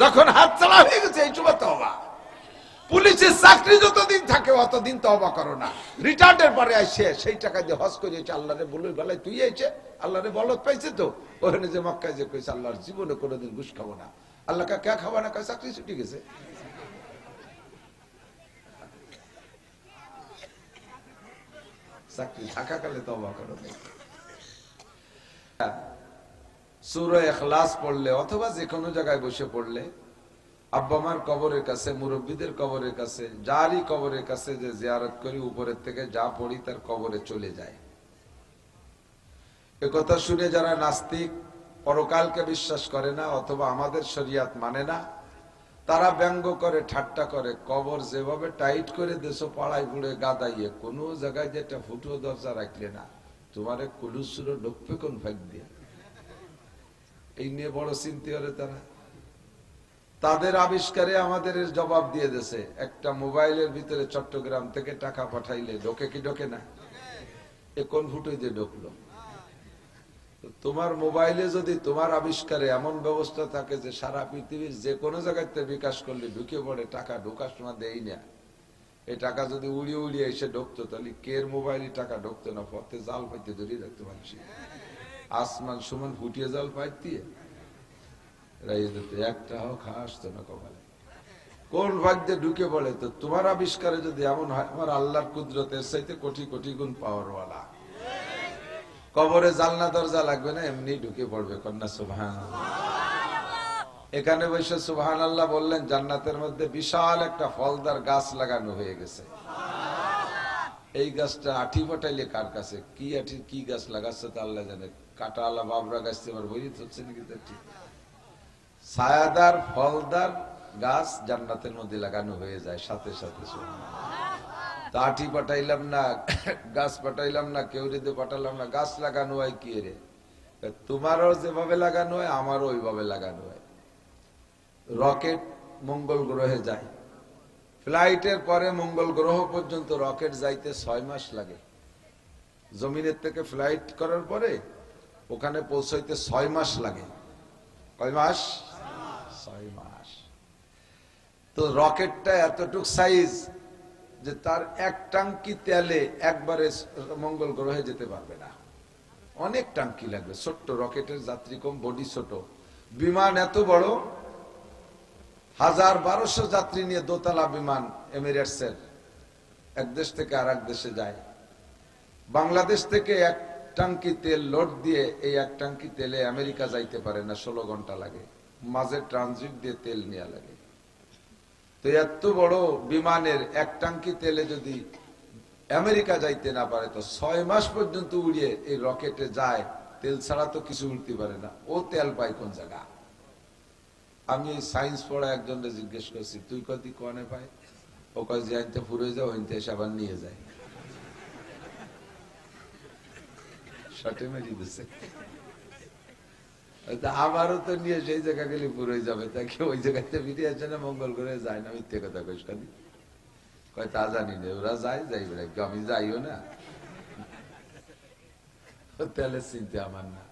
যখন হাত চালা হয়ে গেছে এই সময় তওবা। পুলিশের চাকরি যতদিন থাকে অতদিন তওবা করো না। রিটায়ার্ডের পরে আসে সেই টাকা দিয়ে হজ করিয়েছে, আল্লাহরে বলুই বেলায় তুই আইছে, আল্লাহরে বলত পাইছে তো ওখানে যে মক্কায় যে কইছে আল্লাহর জীবনে কোনোদিন ঘুষ খাবো না, আল্লাহ কে খাবো না, কয় চাকরি ছুটি গেছে। চাকরি থাকাকালে তওবা করো। সূরা ইখলাস পড়লে অথবা যে কোনো জায়গায় বসে পড়লে আব্বা মার কবরের কাছে, মুরব্বীদের কবরের কাছে, যারই কবরের কাছে যে জিয়ারত করি উপরের থেকে যা পড়ি তার কবরে চলে যায়। একথা শুনে যারা নাস্তিক, পরকালকে বিশ্বাস করে না অথবা আমাদের শরিয়াত মানে না, তারা ব্যঙ্গ করে, ঠাট্টা করে, কবর যেভাবে টাইট করে দেশো পাড়ায় ঘুরে গাদাইয়ে কোনো জায়গায় যেটা ফুটো দরজা রাখলে না তোমারে কুলুসুরো ঢুকবে কোন ভাগ দিয়ে, এই নিয়ে বড় চিন্তা করে তারা। তাদের আবিষ্কারে আমাদের জবাব দিয়ে দিয়েছে। একটা মোবাইলের ভিতরে চট্টগ্রাম থেকে টাকা পাঠাইলে ঢোকে কি ঢোকে না, এ কোন ফুটোই দিয়ে ঢুকলো। তোমার মোবাইলে যদি তোমার আবিষ্কারে এমন ব্যবস্থা থাকে যে সারা পৃথিবীর যে কোনো জায়গাতে বিকাশ করলে ঢুকে পড়ে, টাকা ঢোকার সময় দেই না, এই টাকা যদি উড়িয়ে উড়িয়ে এসে ঢুকতো তাহলে কের মোবাইলে টাকা ঢুকতো না, পথে জাল পাইতে ধরিয়ে রাখতো মানুষ, আসমান সমান ফুটিয়ে জাল পাইতে একটা হোক আসতো না কপালে। কোন ভাগ্যে ঢুকে পড়ে। তো তোমার আবিষ্কারে যদি এমন হয়, আমার আল্লাহর কুদরতের চাইতে কোটি কোটি গুণ পাওয়ারওয়ালা। কবরে জানলা দরজা লাগবে না, এমনি ঢুকে পড়বে। কন্যা সুবহানাল্লাহ। এখানে বসে সুবহানাল্লাহ বললেন, জান্নাতের মধ্যে বিশাল একটা ফলদার গাছ লাগানো হয়ে গেছে। এই গাছটা আঠি পাঠাইলে কার কাছে, কি আঠি কি গাছ লাগাচ্ছে তা আল্লাহ জানে। কাটা আল্লাহ বাবরা গাছ তোমার বই হচ্ছে নাকি, ঠিক ছায়াদার ফলদার গাছ জান্নাতের মধ্যে লাগানো হয়ে যায় সাথে সাথে। তা আঠি পাঠাইলাম না, গাছ পাঠাইলাম না, কেউ রেদে পাঠালাম না, গাছ লাগানো হয় কি রে? তোমারও যেভাবে লাগানো হয় আমারও ওইভাবে লাগানো হয়। রকেট মঙ্গল গ্রহে যায়, ফ্লাইটের পরে মঙ্গল গ্রহ পর্যন্ত রকেট যাইতে 6 মাস লাগে। জমিনের থেকে ফ্লাইট করার পরে ওখানে পৌঁছাইতে 6 মাস লাগে। কয় মাস? 6 মাস। তো রকেটটা এতটুক সাইজ যে তার এক টাঙ্কি তেলে একবারে মঙ্গল গ্রহে যেতে পারবে না, অনেক টাঙ্কি লাগবে। ছোট্ট রকেটের যাত্রী কম, বডি ছোট, বিমান এত বড় 1200 যাত্রী নিয়ে দোতলা বিমান এমিরেটসের এক দেশ থেকে আর এক দেশে যায়। বাংলাদেশ থেকে এক টাঙ্কি তেল লোড দিয়ে এই এক টাঙ্কি তেলে আমেরিকা যাইতে পারে না, 16 ঘন্টা লাগে, মাঝে ট্রানজিট দিয়ে তেল নেওয়া লাগে। তো এত বড় বিমানের এক টাঙ্কি তেলে যদি আমেরিকা যাইতে না পারে, তো 6 মাস পর্যন্ত উড়িয়ে এই রকেটে যায়, তেল ছাড়া তো কিছু উঠতে পারে না। ও তেল পায় কোন জায়গা? আমি এই সায়েন্স পড়া একজনকে জিজ্ঞেস করছি, তুই কত কোয়ানে পাই? ও কয় যে আনতে ফুরে যাও, হইতে এসে আবার নিয়ে যায়। শটে মেরে দিছে। আমারও তো নিয়ে সেই জায়গা গেলে পুরো যাবে, তাকে ওই জায়গাতে ফিরে আসে না, মঙ্গল করে যায় না। মিথ্যে কথা কইস কাদি, কয় তা জানি না, ওরা যায় যাই বেড়ে, আমি যাইও না, তাহলে চিন্তা আমার না।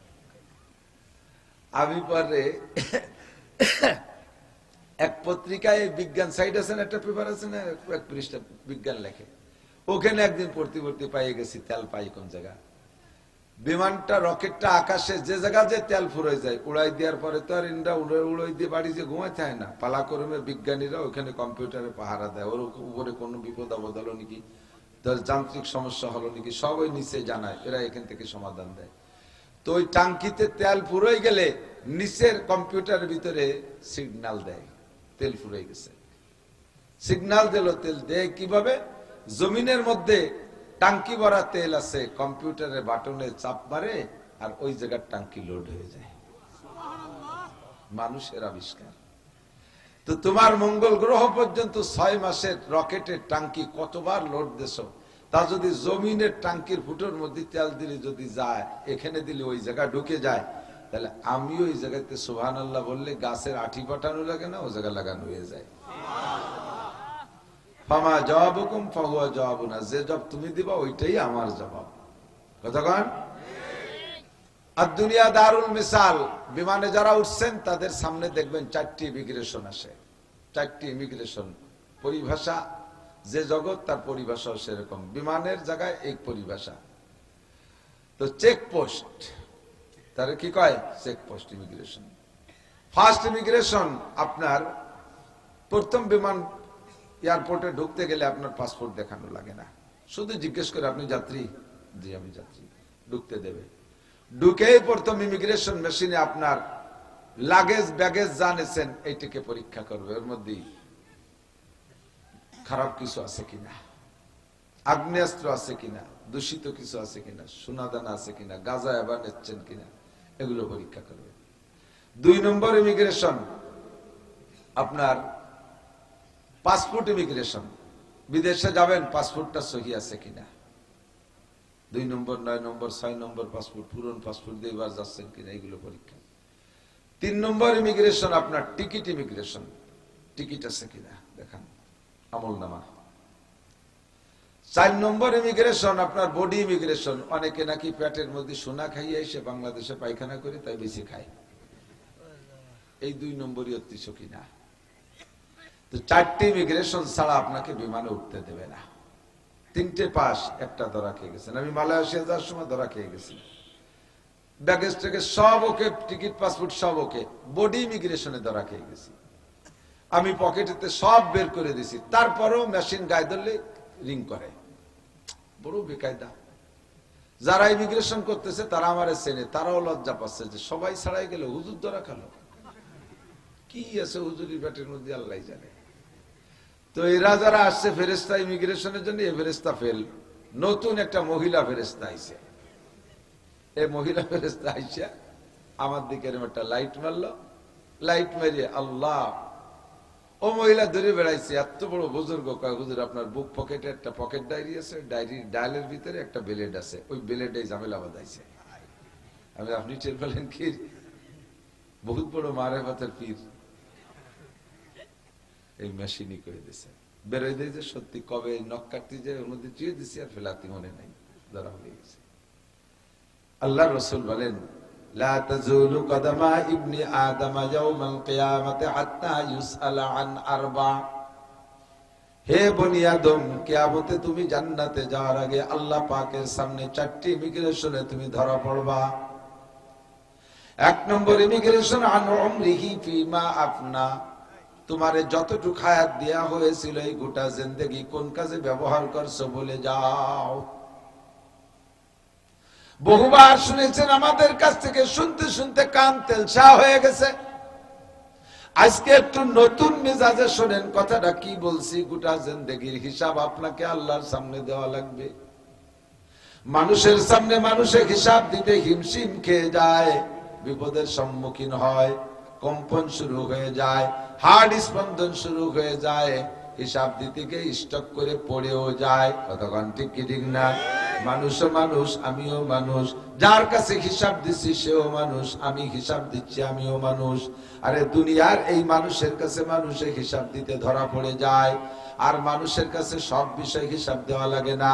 আমি পরে এক পত্রিকায় বিজ্ঞান সাইড আছে না, একটা পেপার আছে না, এক পৃষ্ঠা বিজ্ঞান লেখে, ওখানে একদিন পড়তে পড়তে পাইয়ে গেছি তেল পাই কোন জায়গা। বিমানটা রকেটটা আকাশে যে জায়গা যে তেল ফুরাই যায়, উড়াই দেওয়ার পরে তো আর ইন্ডা উড়াই দিয়ে বাড়ি যে ঘুমাইতে হয় না, পালাক্রমে বিজ্ঞানীরা ওখানে কম্পিউটারে পাহারা দেয়, ওর উপরে কোনো বিপদ আপদ হলো নাকি, যান্ত্রিক সমস্যা হলো নাকি, সব ওই নিচে জানায়, এরা এখান থেকে সমাধান দেয়। তো ওই টাঙ্কিতে তেল ফুরাই গেলে নিচের কম্পিউটারের ভিতরে সিগন্যাল দেয়, তেল ফুরাই গেছে। সিগন্যাল দিল, তেল দেয় কিভাবে? জমিনের মধ্যে টাঙ্কি ভরা তেল আছে, কম্পিউটারের বাটনে চাপ মারে আর ওই জায়গার টাঙ্কি লোড হয়ে যায়। মানুষের আবিষ্কার। তো তোমার মঙ্গল গ্রহ পর্যন্ত 6 মাসের রকেটের টাঙ্কি কতবার লোড দেশ, তা যদি জমিনের টাঙ্কির ফুটোর মধ্যে তেল দিলে যদি যায়, এখানে দিলে ওই জায়গা ঢুকে যায়, তাহলে আমি ওই জায়গাতে সুবহানাল্লাহ বললে গাছের আঠি পাঠানো লাগে না, ওই জায়গা লাগানো হয়ে যায়। ফামা জবাবুকুম ফাহুয়া জবাবুনা, যে জবাব তুমি দিবা ওইটাই আমার জবাব। কতক্ষণ? আর দুনিয়া দারুল মিসাল, বিমানে যারা উঠছেন তাদের সামনে দেখবেন 4টি ইমিগ্রেশন আসে। 4টি ইমিগ্রেশন, পরিভাষা যে জগৎ তার পরিভাষাও সেরকম, বিমানের জায়গায় এক পরিভাষা। তো চেকপোস্ট, তারা কি কয়? Checkpost immigration. ফার্স্ট ইমিগ্রেশন আপনার প্রথম বিমান এয়ারপোর্টে ঢুকতে গেলে আপনার পাসপোর্ট দেখানো লাগে না, শুধু জিজ্ঞেস করে আপনি যাত্রী? জি আমি যাত্রী। ঢুকতে দেবে। ঢুকেই প্রথম ইমিগ্রেশন মেশিনে আপনার লাগেজ ব্যাগেজ জানেছেন এইটাকে পরীক্ষা করবে, ওর মধ্যে খারাপ কিছু আছে কিনা, আগ্নেয়াস্ত্র আছে কিনা, দূষিত কিছু আছে কিনা, সোনাদানা আছে কিনা, গাঁজা এবার নিচ্ছেন কিনা, এগুলো পরীক্ষা করবে। 2 নম্বর ইমিগ্রেশন আপনার পাসপোর্ট ইমিগ্রেশন, বিদেশে যাবেন পাসপোর্টটা সহি আছে কিনা। 2 নম্বর, 9 নম্বর, 6 নম্বর পাসপোর্ট, পুরন পাসপোর্ট দিয়ে এবার যাচ্ছেন কিনা, এগুলো পরীক্ষা। 3 নম্বর ইমিগ্রেশন আপনার টিকিট ইমিগ্রেশন, টিকিট আছে কিনা দেখান, আমলনামা। 4 নম্বর ইমিগ্রেশন আপনার বডি ইমিগ্রেশন, অনেকে নাকি পেটের মধ্যে সোনা খাইয়ে এসে বাংলাদেশে পায়খানা করে তাই বেশি খায়, এই 2 নম্বরই অতিশ কিনা। তো 4টি ইমিগ্রেশন ছাড়া আপনাকে বিমানে উঠতে দেবে না। 3টে পাস, একটা ধরা খেয়ে গেছেন। আমি মালয়েশিয়া যাওয়ার সময় ধরা খেয়ে গেছি, ব্যাগেজ থেকে সব ওকে, টিকিট পাসপোর্ট সব ওকে, বডি ইমিগ্রেশনে ধরা খেয়ে গেছি। আমি পকেটেতে সব বের করে দিছি, তারপরেও মেশিন গায়ে ধরলে রিং করে, বড় বেকায়দা। যারা ইমিগ্রেশন করতেছে তারা আমারে চেনে, তারাও লজ্জা পাচ্ছে যে সবাই ছাড়াই গেল, হুজুর ধরা খালো, কি আছে হুজুরি পেটের মধ্যে আল্লাহ জানে। তো এরা যারা আসছে ফেরেস্তা ইমিগ্রেশনের জন্য, এই ফেরেস্তা ফেল। নতুন একটা মহিলা ফেরেস্তা আইছে, এই মহিলা ফেরেস্তা আইসা আমার দিকে একটা লাইট মারলো, লাইট মেরিয়ে আল্লাহ, ও মহিলা ধরে বেড়াইছে। এত বড় বুজুর্গ, কয় হুজুর আপনার বুক পকেটে একটা পকেট ডায়েরি আছে, ডায়েরির ডায়ালের ভিতরে একটা ব্লেড আছে, ওই ব্লেডে ঝামেলা বাঁধাইছে। আমি, আপনি টের পেলেন কি? বহুত বড় মারেফতের পীর, এই মেশিনই করে দিছে, বেরোয় দিয়েছে। সত্যি কবে নখ কাটতে যায় ওর মধ্যে চুয়ে দিছি, আর ফেলাতে মনে নাই, ধরা হয়ে গেছে। আল্লাহ রসুল বলেন, লা তাজুলু কদমা ইবনি আদম ইয়াউমাল কিয়ামাতি হাত্তা ইউসআলা আন আরবা। হে বনি আদম, কিয়ামতে তুমি জান্নাতে যাওয়ার আগে আল্লাহ পাকের সামনে 4টি ইমিগ্রেশনে তুমি ধরা পড়বা। 1 নম্বর ইমিগ্রেশন আন উমরিহি ফিমা আফনা, তোমারে যতটুকু হায়াত দেয়া হয়েছিল এই গোটা জিন্দেগি কোন কাজে ব্যবহার করছো বলে যাও। বহুবার শুনেছেন, আমাদের কাছ থেকে শুনতে শুনতে কান তেলসা হয়ে গেছে। আজকে একটু নতুন মেজাজে শোনেন কথাটা কি বলছি। গোটা জিন্দেগির হিসাব আপনাকে আল্লাহর সামনে দেওয়া লাগবে। মানুষের সামনে মানুষের হিসাব দিতে হিমশিম খেয়ে যায়, বিপদের সম্মুখীন হয়, কম্পন শুরু হয়ে যায়, হার্ট স্পন্দন শুরু হয়ে যায়, হিসাব দিতে গিয়ে স্টক করে পড়েও যায়। কতক্ষণ ঠিক কি ঠিক না? মানুষও মানুষ, আমিও মানুষ, যার কাছে হিসাব দিচ্ছি সেও মানুষ, আমি হিসাব দিচ্ছি আমিও মানুষ। আরে দুনিয়ার এই মানুষের কাছে মানুষের হিসাব দিতে ধরা পড়ে যায়, আর মানুষের কাছে সব বিষয় হিসাব দেওয়া লাগে না।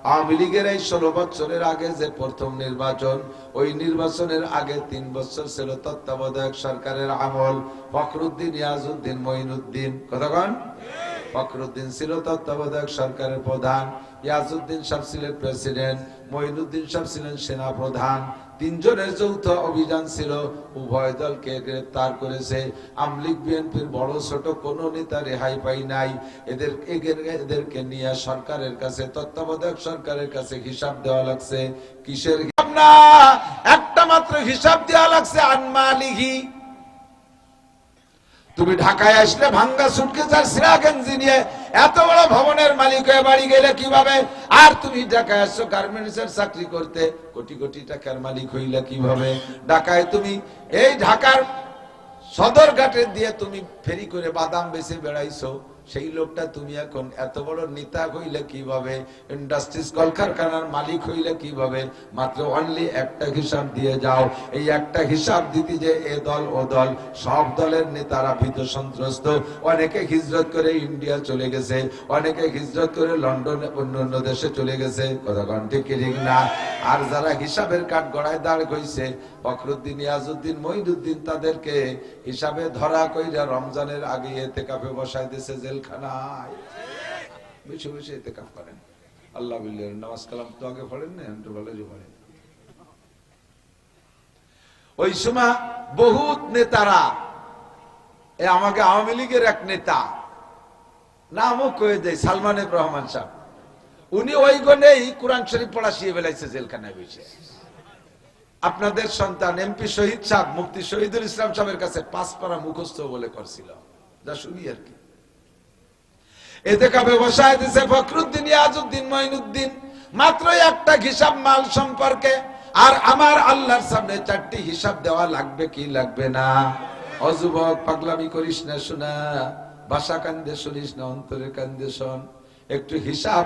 আওয়ামী লীগের এই 16 বছরের আগে যে প্রথম নির্বাচন, ওই নির্বাচনের আগে 3 বছর ছিল তত্ত্বাবধায়ক সরকারের আমল। ফখরুদ্দিন, ইয়াজউদ্দিন, মঈনুদ্দিন, কতক্ষণ? ফখরুদ্দিন ছিল তত্ত্বাবধায়ক সরকারের প্রধান, ইয়াজউদ্দিন সাহেব ছিলেন প্রেসিডেন্ট, মঈনুদ্দিন সাহেব ছিলেন সেনা প্রধান। 3 জনের যৌথ অভিযান ছিল, উভয় দলকে গ্রেফতার করেছে। আওয়ামী লীগ বিএনপির বড় ছোট কোন নেতা রেহাই পাই নাই। এদেরকে নিয়ে সরকারের কাছে, তত্ত্বাবধায়ক সরকারের কাছে হিসাব দেওয়া লাগছে। কিসের হিসাব? না, একটা মাত্র হিসাব দেওয়া লাগছে, আনমালিহি। তুমি ঢাকায় আসলে ভাঙ্গা সুটকেস আর সিরা গেঞ্জি নিয়ে এত বড় ভবনের মালিক হয়ে বাড়ি গেলে কিভাবে? আর তুমি ঢাকায় আসছো গার্মেন্টসের চাকরি করতে, কোটি কোটি টাকার মালিক হইলে কিভাবে? ঢাকায় তুমি এই ঢাকার সদরঘাটে দিয়ে তুমি ফেরি করে বাদাম বেচে বেড়াইছো, সেই লোকটা তুমি এখন এত বড় নেতা হইলে কিভাবে? ইন্ডাস্ট্রিজ কলকারখানার মালিক হইলে কিভাবে? মাত্র অনলি একটা হিসাব দিয়ে যাও। এই একটা হিসাব দিতে যে এ দল ও দল, সব দলের নেতারা ভীত সন্ত্রস্ত। অনেকে হিজরত করে ইন্ডিয়া চলে গেছে, অনেকে হিজরত করে লন্ডনে অন্য দেশে চলে গেছে। কথা ঠিক ঠিক না? আর যারা হিসাবের কাঠ গড়ায় দাঁড় কইছে ফখরুদ্দিন, ইয়াজউদ্দিন, মঈনুদ্দিন, তাদেরকে হিসাবে ধরা কইরা রমজানের আগে ইতিকাফে বসায় দিয়েছে জেলখানায়। বেশি বেশি ইতিকাফ করেন, আল্লাহ বিল্লাহ নামাজ কালাম তো আগে পড়েন না, একটু ভালো পড়েন। ওই সময় বহুত নেতারা, আমাকে আওয়ামী লীগের এক নেতা নামও কয়ে দেয়, সালমান এফ রহমান সাহেব, উনি ওই গনেই কোরআন শরীফ পড়া শিয়ে বেলাইছে জেলখানায় বসে। আপনাদের সন্তান এমপি শহীদ সাহেব মুফতি শহীদুল ইসলাম সাহেবের কাছে 5 পারা মুখস্থ বলে করছিল, যা শুনি আর কি। এতে কাবে বসায় দিছে ফখরুদ্দিন, ইয়াজউদ্দিন, মঈনুদ্দিন, মাত্র একটা হিসাব মাল সম্পর্কে। আর আমার আল্লাহর সামনে 4টি হিসাব দেওয়া লাগবে কি লাগবে না? ও যুবক, পাগলামি করিস না শোনা, ভাষা কান্দে শুনিস না, অন্তরে কান্দে শোন। একটু হিসাব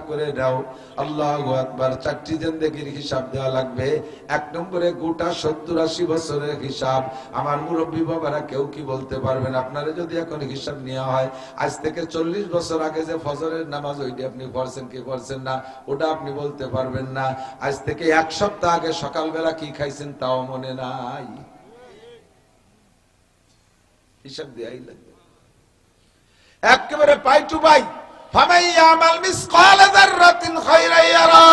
করে দাও। আল্লাহু আকবার। 4টি জিন্দেগির হিসাব দেওয়া লাগবে। 1 নম্বরে গোটা 70-80 বছরের হিসাব। আমার মুরব্বী বাবারা কেউ কি বলতে পারবেন? আপনারা যদি এখন হিসাব নেওয়া হয়, আজ থেকে 40 বছর আগে যে ফজরের নামাজ ওইটা আপনি পড়ছেন কি পড়ছেন না, ওটা আপনি বলতে পারবেন না। আজ থেকে 1 সপ্তাহ আগে সকালবেলা কি খাইছেন তাও মনে নাই। হিসাব দেওয়াই লাগবে একেবারে পাই টু পাই। فمن يعمل مثقال ذرة خيرا يره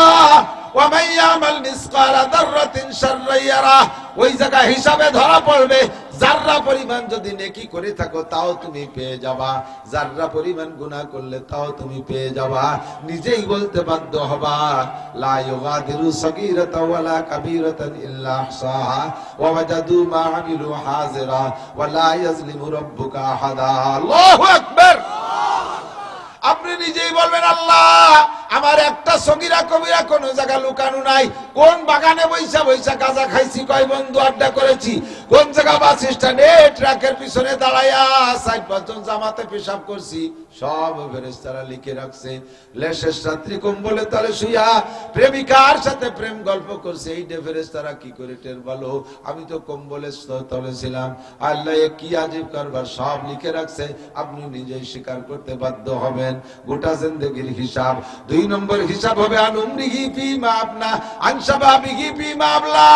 ومن يعمل مثقال ذرة شرا يره। ওই জায়গায় হিসাবে ধরা পড়বে, জাররা পরিমাণ যদি নেকি করে থাকো তাও তুমি পেয়ে যাবা, জাররা পরিমাণ গুনাহ করলে তাও তুমি পেয়ে যাবা। নিজেই বলতে বাধ্য হবা, লা ইউগাদিরু সাগীরাতান ওয়ালা কাবীরাতান ইল্লা আহসাহা ওয়া ওয়াজাদু মা আমিলু হাযিরা ওয়া লা ইয়াজলিমু রাব্বুকা আহাদা। আল্লাহু আকবার। আপনি নিজেই বলবেন, আল্লাহ আমার একটা সগীরা কবিরা কোন জায়গা লুকানো নাই। কোন বাগানে বৈশা বৈশা গাঁজা খাইছি, কয় বন্ধু আড্ডা করেছি, কোন জায়গা বাস স্ট্যান্ডে ট্রাকের পিছনে দাঁড়াইয়া 4-5 জন জামাতে পেশাব করছি, সব ফেরেশতারা লিখে রাখছে। শেষ রাত্রি কম্বলে তলে শুইয়া প্রেমিকার সাথে প্রেম গল্প করছে, এই ফেরেশতারা কি করে টের পেলো? আমি তো কম্বলের তলে ছিলাম। আল্লাহ কি আজীব কারবার, সব লিখে রাখছে। আপনি নিজেই স্বীকার করতে বাধ্য হবেন। গোটা জিন্দেগির হিসাব। 2 নম্বর হিসাব হবে আনুমরিহি ফিমা আবনা আনসাবাবিহি ফিমা আবলা।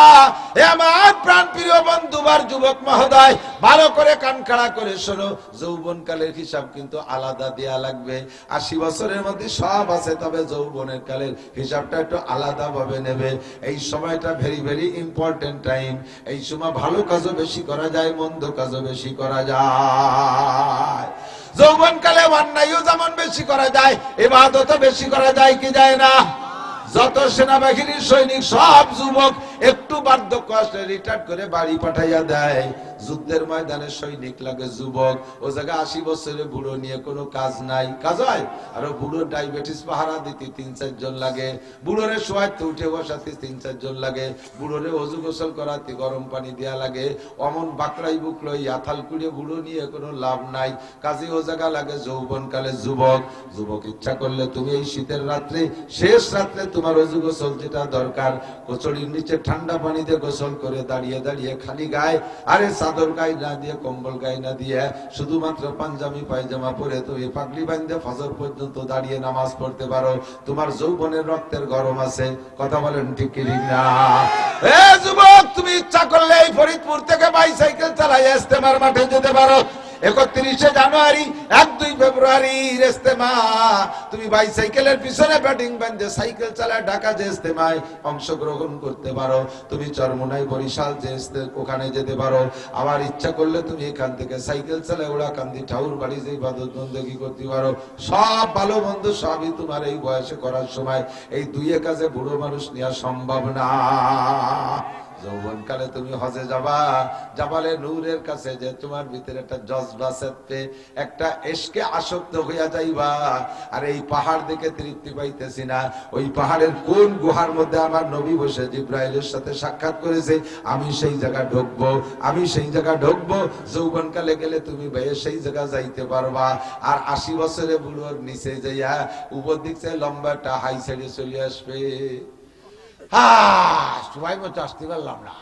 হে আমার প্রাণ প্রিয় বন্ধুবার যুবক মহোদয়, ভালো করে কান খাড়া করে শোনো, যৌবনকালের হিসাব কিন্তু আলাদা দেয়া লাগবে। 80 বছরের মধ্যে সব আছে, তবে যৌবনের কালের হিসাবটা একটু আলাদা ভাবে নেবে। এই সময়টা ভেরি ভেরি ইম্পর্টেন্ট টাইম। এই সময় ভালো কাজও বেশি করা যায়, মন্দ কাজও বেশি করা যায়। যৌবনকালে অন্যায়ও যেমন বেশি করা যায়, ইবাদতও বেশি করা যায় কি যায় না? যত সেনাবাহিনীর সৈনিক সব যুবক একটু বার্ধক্য আসলে রিটায়ার করে বাড়ি পাঠাইয়া দেয়। যুদ্ধের ময়দানে সৈনিক লাগে যুবক, ও জায়গায় 80 বছরের বুড়ো নিয়ে কোনো কাজ নাই। কাজ হয়, আর বুড়োর ডায়াবেটিস পাহারা দিতে 3-4 জন লাগে, বুড়োরে শোয়াইতে উঠে বসাতে 3-4 জন লাগে, বুড়োরে অজু গোসল করাতে গরম পানি দেয়া লাগে। অমন বাকড়াই বুকলো আথাল কুড়িয়ে বুড়ো নিয়ে কোনো লাভ নাই। কাজে ও জায়গা লাগে যৌবনকালে যুবক। যুবক ইচ্ছা করলে তুমি এই শীতের রাত্রে, শেষ রাত্রে তোমার অজু গোসল যেটা দরকার, কচুরির নিচে ঠান্ডা পানিতে গোসল করে দাঁড়িয়ে দাঁড়িয়ে খালি গায়ে, আরে চাদর গায়ে না দিয়ে, কম্বল গায়ে না দিয়ে, শুধুমাত্র পাঞ্জাবি পায়জামা পরে তুমি পাগড়ি বাঁধে ফজর পর্যন্ত দাঁড়িয়ে নামাজ পড়তে পারো। তোমার যৌবনের রক্তের গরম আছে। কথা বলেন ঠিক কি না? এ যুবক, তুমি ইচ্ছা করলে এই ফরিদপুর থেকে বাইসাইকেল চালাই ইস্তেমার মাঠে যেতে পারো। 31 জানুয়ারি, 1-2 ফেব্রুয়ারি ইস্তেমা, তুমি বাইসাইকেলের পিছনে ব্যাটিং বাঁধে সাইকেল চালায় ঢাকা যে ইস্তেমায় অংশগ্রহণ করতে পারো। তুমি চরমোনাই বরিশাল যে ওখানে যেতে পারো। আবার ইচ্ছা করলে তুমি এখান থেকে সাইকেল চালায় ওড়াকান্দি ঠাউর বাড়ি যে ইবাদত বন্দেগী করতে পারো। সব ভালো মন্দ সবই তোমার এই বয়সে করার সময়। এই 2 কাজে বুড়ো মানুষ নেওয়া সম্ভব না। যৌবনকালে তুমি হজে যাবা, জাবালে নূরের কাছে যে তোমার ভিতরে একটা জজবা চেপে, একটা এশকে আসক্ত হইয়া যাইবা। আর এই পাহাড় দেখে তৃপ্তি পাইতেছি না, ওই পাহাড়ের কোন গুহার মধ্যে আমার নবী বসে জিব্রাইলের সাথে সাক্ষাৎ করেছে, আমি সেই জায়গা ঢুকবো, আমি সেই জায়গা ঢুকবো। যৌবনকালে গেলে তুমি ভাইয়ে সেই জায়গা যাইতে পারবা। আর 80 বছরে বুড়োর নিচে যাইয়া উপর দিক চেয়ে লম্বাটা হাই সাইডে চলে আসবে। সবাই মতো আসতে পারলাম না।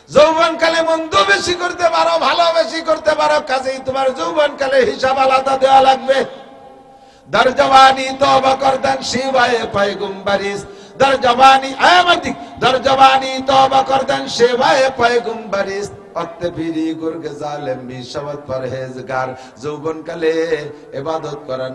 যৌবনকালে মন্দ বেশি করতে পারো, ভালো বেশি করতে পারো, কাজেই তোমার যৌবনকালে হিসাব আলাদা দেওয়া লাগবে। দর জওয়ানি তওবা করদান শিবায়ে পয়গম্বরিস, দর জওয়ানি আমাদিক, দর জওয়ানি তওবা করদান শিবায়ে পয়গম্বরিস, অত্তে ফিরি গুরগে জালেম বিশাবত পরহেজগার। যৌবনকালে ইবাদত করা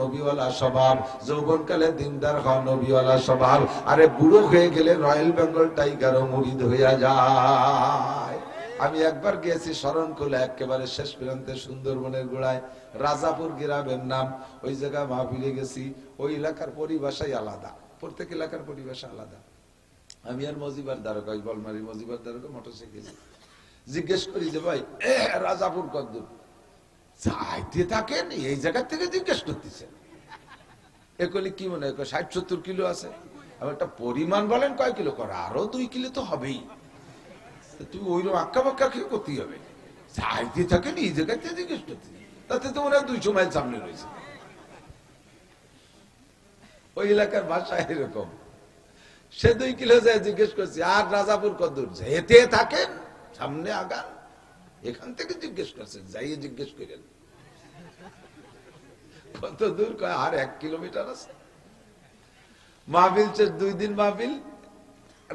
নবীওয়ালা স্বভাব, যৌবনকালে দিনদার হওয়া নবীওয়ালা স্বভাব। আরে বুড়ো হয়ে গেলে রয়্যাল বেঙ্গল টাইগারও মুরিদ হইয়া যায়। আমি একবার গিয়েছি শরণখোলা, একেবারে শেষ প্রান্তে সুন্দরবনের গোড়ায়, রাজাপুর গ্রামের নাম। ওই জায়গায় মাহফিলে গেছি। ওই এলাকার পরিভাষাই আলাদা, প্রত্যেক এলাকার পরিভাষা আলাদা। আমি আর মজিবার দ্বারকা, বলমারি মজিবার দ্বারকা মোটরসাইকেল জিজ্ঞেস করি যে ভাই রাজাপুর কতদূর? যাইতে থাকেন এই জায়গা থেকে জিজ্ঞেস করতেছেন। একলি কি মনে হয় 60-70 কিলো আছে। আমি একটা পরিমাণ বলেন কয় কিলো করে, আরো 2 কিলো তো হবেই। তুমি ওইরকম আক্কা বাক্কা খেয়ে করতেই হবে। যাইতে থাকেন এই জায়গা থেকে জিজ্ঞেস করতেছেন, তাতে তো ওরা 200 মাইল সামনে রয়েছে। ওই এলাকার ভাষা এরকম। সে 2 কিলো যায় জিজ্ঞেস করছি, আর রাজাপুর কতদূর? যেতে থাকেন, সামনে আগান। এখান থেকে জিজ্ঞেস করছেন, যাইয়ে জিজ্ঞেস করেন কত দূর? কয় আর 1 কিলোমিটার আছে। মাহফিল 2 দিন মাহফিল,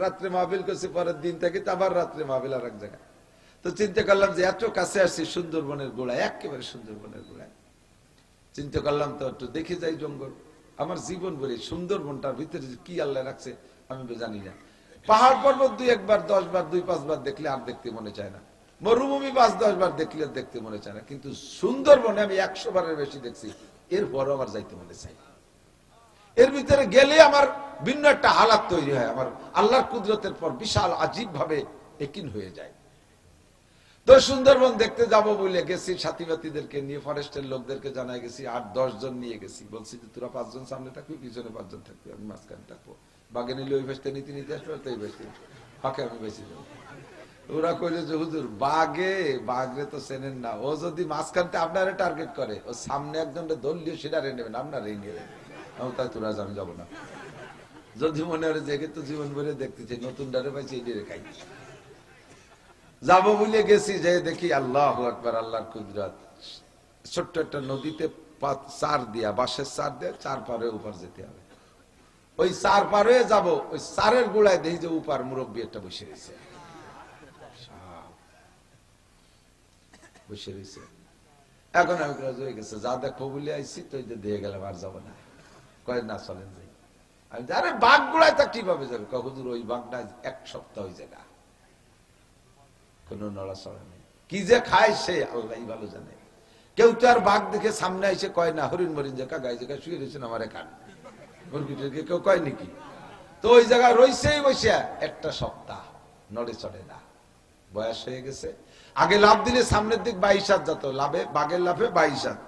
রাত্রে মাহফিল করছি, পরের দিন থেকে আবার রাত্রে মাহফিল আর এক জায়গায়। তো চিন্তা করলাম যে এত কাছে আসছি সুন্দরবনের গোড়ায়, একেবারে সুন্দরবনের গোড়ায়। চিন্তা করলাম তো একটু দেখে যাই জঙ্গল। আমার জীবন বলে সুন্দরবনটার ভিতরে কি আল্লাহ রাখছে আমি তো জানি না। পাহাড় পর্বত 2-1 বার 10 বার 2-5 বার দেখলে আর দেখতে মনে চায় না। মরুভূমি 5-10 বার দেখলে দেখতে মনে চায় না। কিন্তু সুন্দরবনে আমি 100 বারের বেশি দেখছি, এরপরও আমার যাইতে মনে চাই। এর ভিতরে গেলে আমার ভিন্ন একটা হালাত তৈরি হয়, আমার আল্লাহর কুদরতের পর বিশাল আজীব ভাবে একিন হয়ে যায়। তো সুন্দরবন দেখতে যাব বলে গেছি, সাথী বাতিদেরকে নিয়ে, ফরেস্টের লোকদেরকে জানাই গেছি, 8-10 জন নিয়ে গেছি। বলছি যে তোরা 5 জন সামনে থাকবি, পিছনে 5 জন থাকবি, আমি মাঝখানে থাকবো। বাগে নিলে ওই বেসতে নীতি নিতে আসবে, তো এই বেসতে ফাঁকে আমি বেশি যাবো। ওরা কইলে যে হুজুর বাঘরে তো চেনেন না, ও যদি মাঝখানতে আপনারে টার্গেট করে, ও সামনে একজন দলীয় সেটা রে নেবেন, আপনার রে নেবেন। তাই তোরা আমি যাবো না। যদি মনে হয় যে তো জীবন ভরে দেখতে চাই, নতুন ডারে পাইছি এই ডেরে খাই। যাবো বলে গেছি, যে দেখি আল্লাহু আকবার, আল্লাহর কুদরত। ছোট্ট একটা নদীতে চার দিয়া, বাঁশের চার দিয়ে 4 পারে উপর যেতে হবে। ওই 4 পার হয়ে যাবো, ওই 4-এর গোড়ায় দেখি যে উপার মুরব্বী একটা বসে রয়েছে, বসে রয়েছে। এখন আমি হয়ে গেছে, যা দেখো বলে আইসি তো দিয়ে গেলাম, আর যাবো না। কয় না চলেন যাই। আমি আরে বাঘ গুড়ায় তা কিভাবে যাবে? হুজুর ওই বাঘটা 1 সপ্তাহ ওই জায়গা, কোন নড়াচড়া নেই। কি যে খায় সে আল্লাহ ভালো জানে। কেউ তো আর বাঘ দেখে সামনে এসে কয় না, হরিণ মরিণ জায়গা গায়ে জায়গায় শুয়ে রয়েছেন আমার এখান মুরগিটাকে কেউ কয় নাকি? তো ওই জায়গায় রয়েছেই বসে 1 সপ্তাহ, নড়ে চড়ে না। বয়স হয়ে গেছে। আগে লাভ দিলে সামনের দিক 22 হাত যেত, লাভে বাঘের লাভে 22 হাত।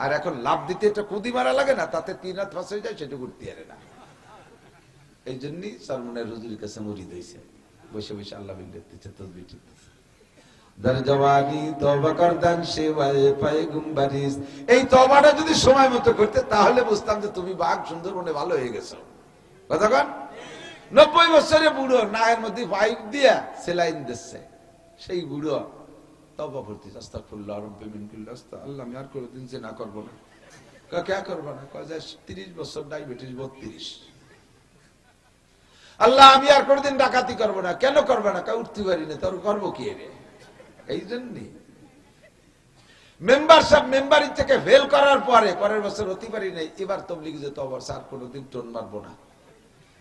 আর এখন লাভ দিতে একটা কুদি মারা লাগে না, তাতে 3 হাত ফাঁসে যায়, সেটা ঘুরতে পারে না। এই জন্যই সরমনের হুজুরের কাছে মুরিদ হয়েছে, বসে বসে আল্লাহ বিল দেখতেছে, তসবিহ টিপতেছে। দরজওয়ানি তওবা করদান সেবায়ে পয়গম্বরিস। এই তওবাটা যদি সময় মতো করতে, তাহলে বুঝতাম যে তুমি বাঘ সুন্দরবনে ভালো হয়ে গেছো। কথা কন? 90 বছরের বুড়ো, নায়ের মধ্যে পাইপ দিয়া সেলাইন দিচ্ছে, সেই বুড়ো তওবা করতে, আস্তাগফিরুল্লাহ রাব্বি মিন কুল্লি আস্তা, আল্লাহ আমি আর কোনোদিন জিনা করব না। কে করব না? কয় যে 30 বছর ডায়াবেটিস 32। আল্লাহ আমি আর কোনোদিন ডাকাতি করব না। কেন করবে না? কয় উঠতে পারি না, তোর করবো কি রে? এই জন্যই মেম্বারশিপ মেম্বারি থেকে ফেল করার পরে পরের বছর হতে পারি নাই, এবার তবলিগে যে তওবা আর কোনোদিন টোন মারবো না,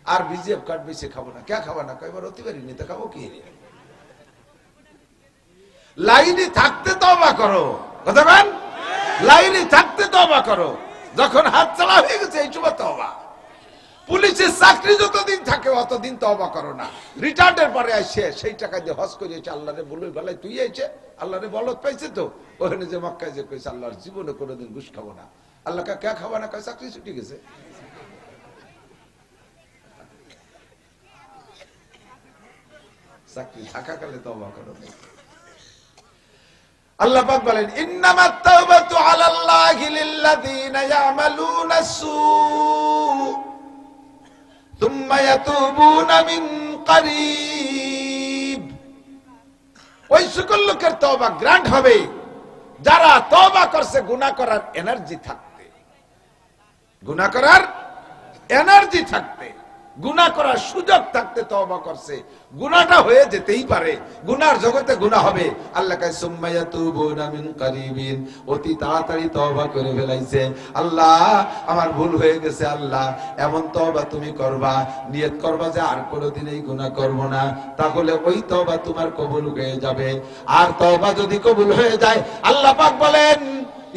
আর বিজেপ কার্ড বেশি খাবো না। কে খাবো না? এবার হতে পারি নি, তো খাবো কি রে? লাইনে থাকতে তওবা করো। কথা বলেন, লাইনে থাকতে তওবা করো। যখন হাত চালা হয়ে গেছে এই সময় তওবা। পুলিশের চাকরি যতদিন থাকে অতদিন তওবা করো না। রিটায়ার্ডের পরে আসে সেই টাকা দিয়ে হজ করিয়েছে, আল্লাহরে বলুই বেলায় তুই আইছে, আল্লাহরে বলত পাইছে তো ওখানে যে মক্কায় যে কইছে আল্লাহর জীবনে কোনোদিন ঘুষ খাবো না। আল্লাহকে কে খাবো না? কয় চাকরি ছুটি গেছে। চাকরি থাকাকালে তওবা করো। আল্লাহ পাক বলেন, ইন্নামাত তাওবাতু আলাল্লাহি লিল্লাযিনা ইয়ামালুনা সু থুম্মা ইয়াতুবুনা মিন করিব। সকল লোকের তওবা গ্রান্ট হবে যারা তওবা করছে গুনাহ করার এনার্জি থাকতে, গুনাহ করার এনার্জি থাকতে, গুনাহ করার সুযোগ থাকতে তওবা করছে। গুনাহটা হয়ে যেতেই পারে, গুনার জগতে গুনাহ হবে। আল্লাহ কয় সুম্মা ইয়াতুবুনা মিন কারিবিন, অতি তাড়াতাড়ি তওবা করে ফেলাইছে। আল্লাহ আমার ভুল হয়ে গেছে, আল্লাহ এমন তওবা তুমি করবা, নিয়ত করবা যে আর কোনোদিন এই গুনাহ করব না, তাহলে ওই তওবা তোমার কবুল হয়ে যাবে। আর তওবা যদি কবুল হয়ে যায়, আল্লাহ পাক বলেন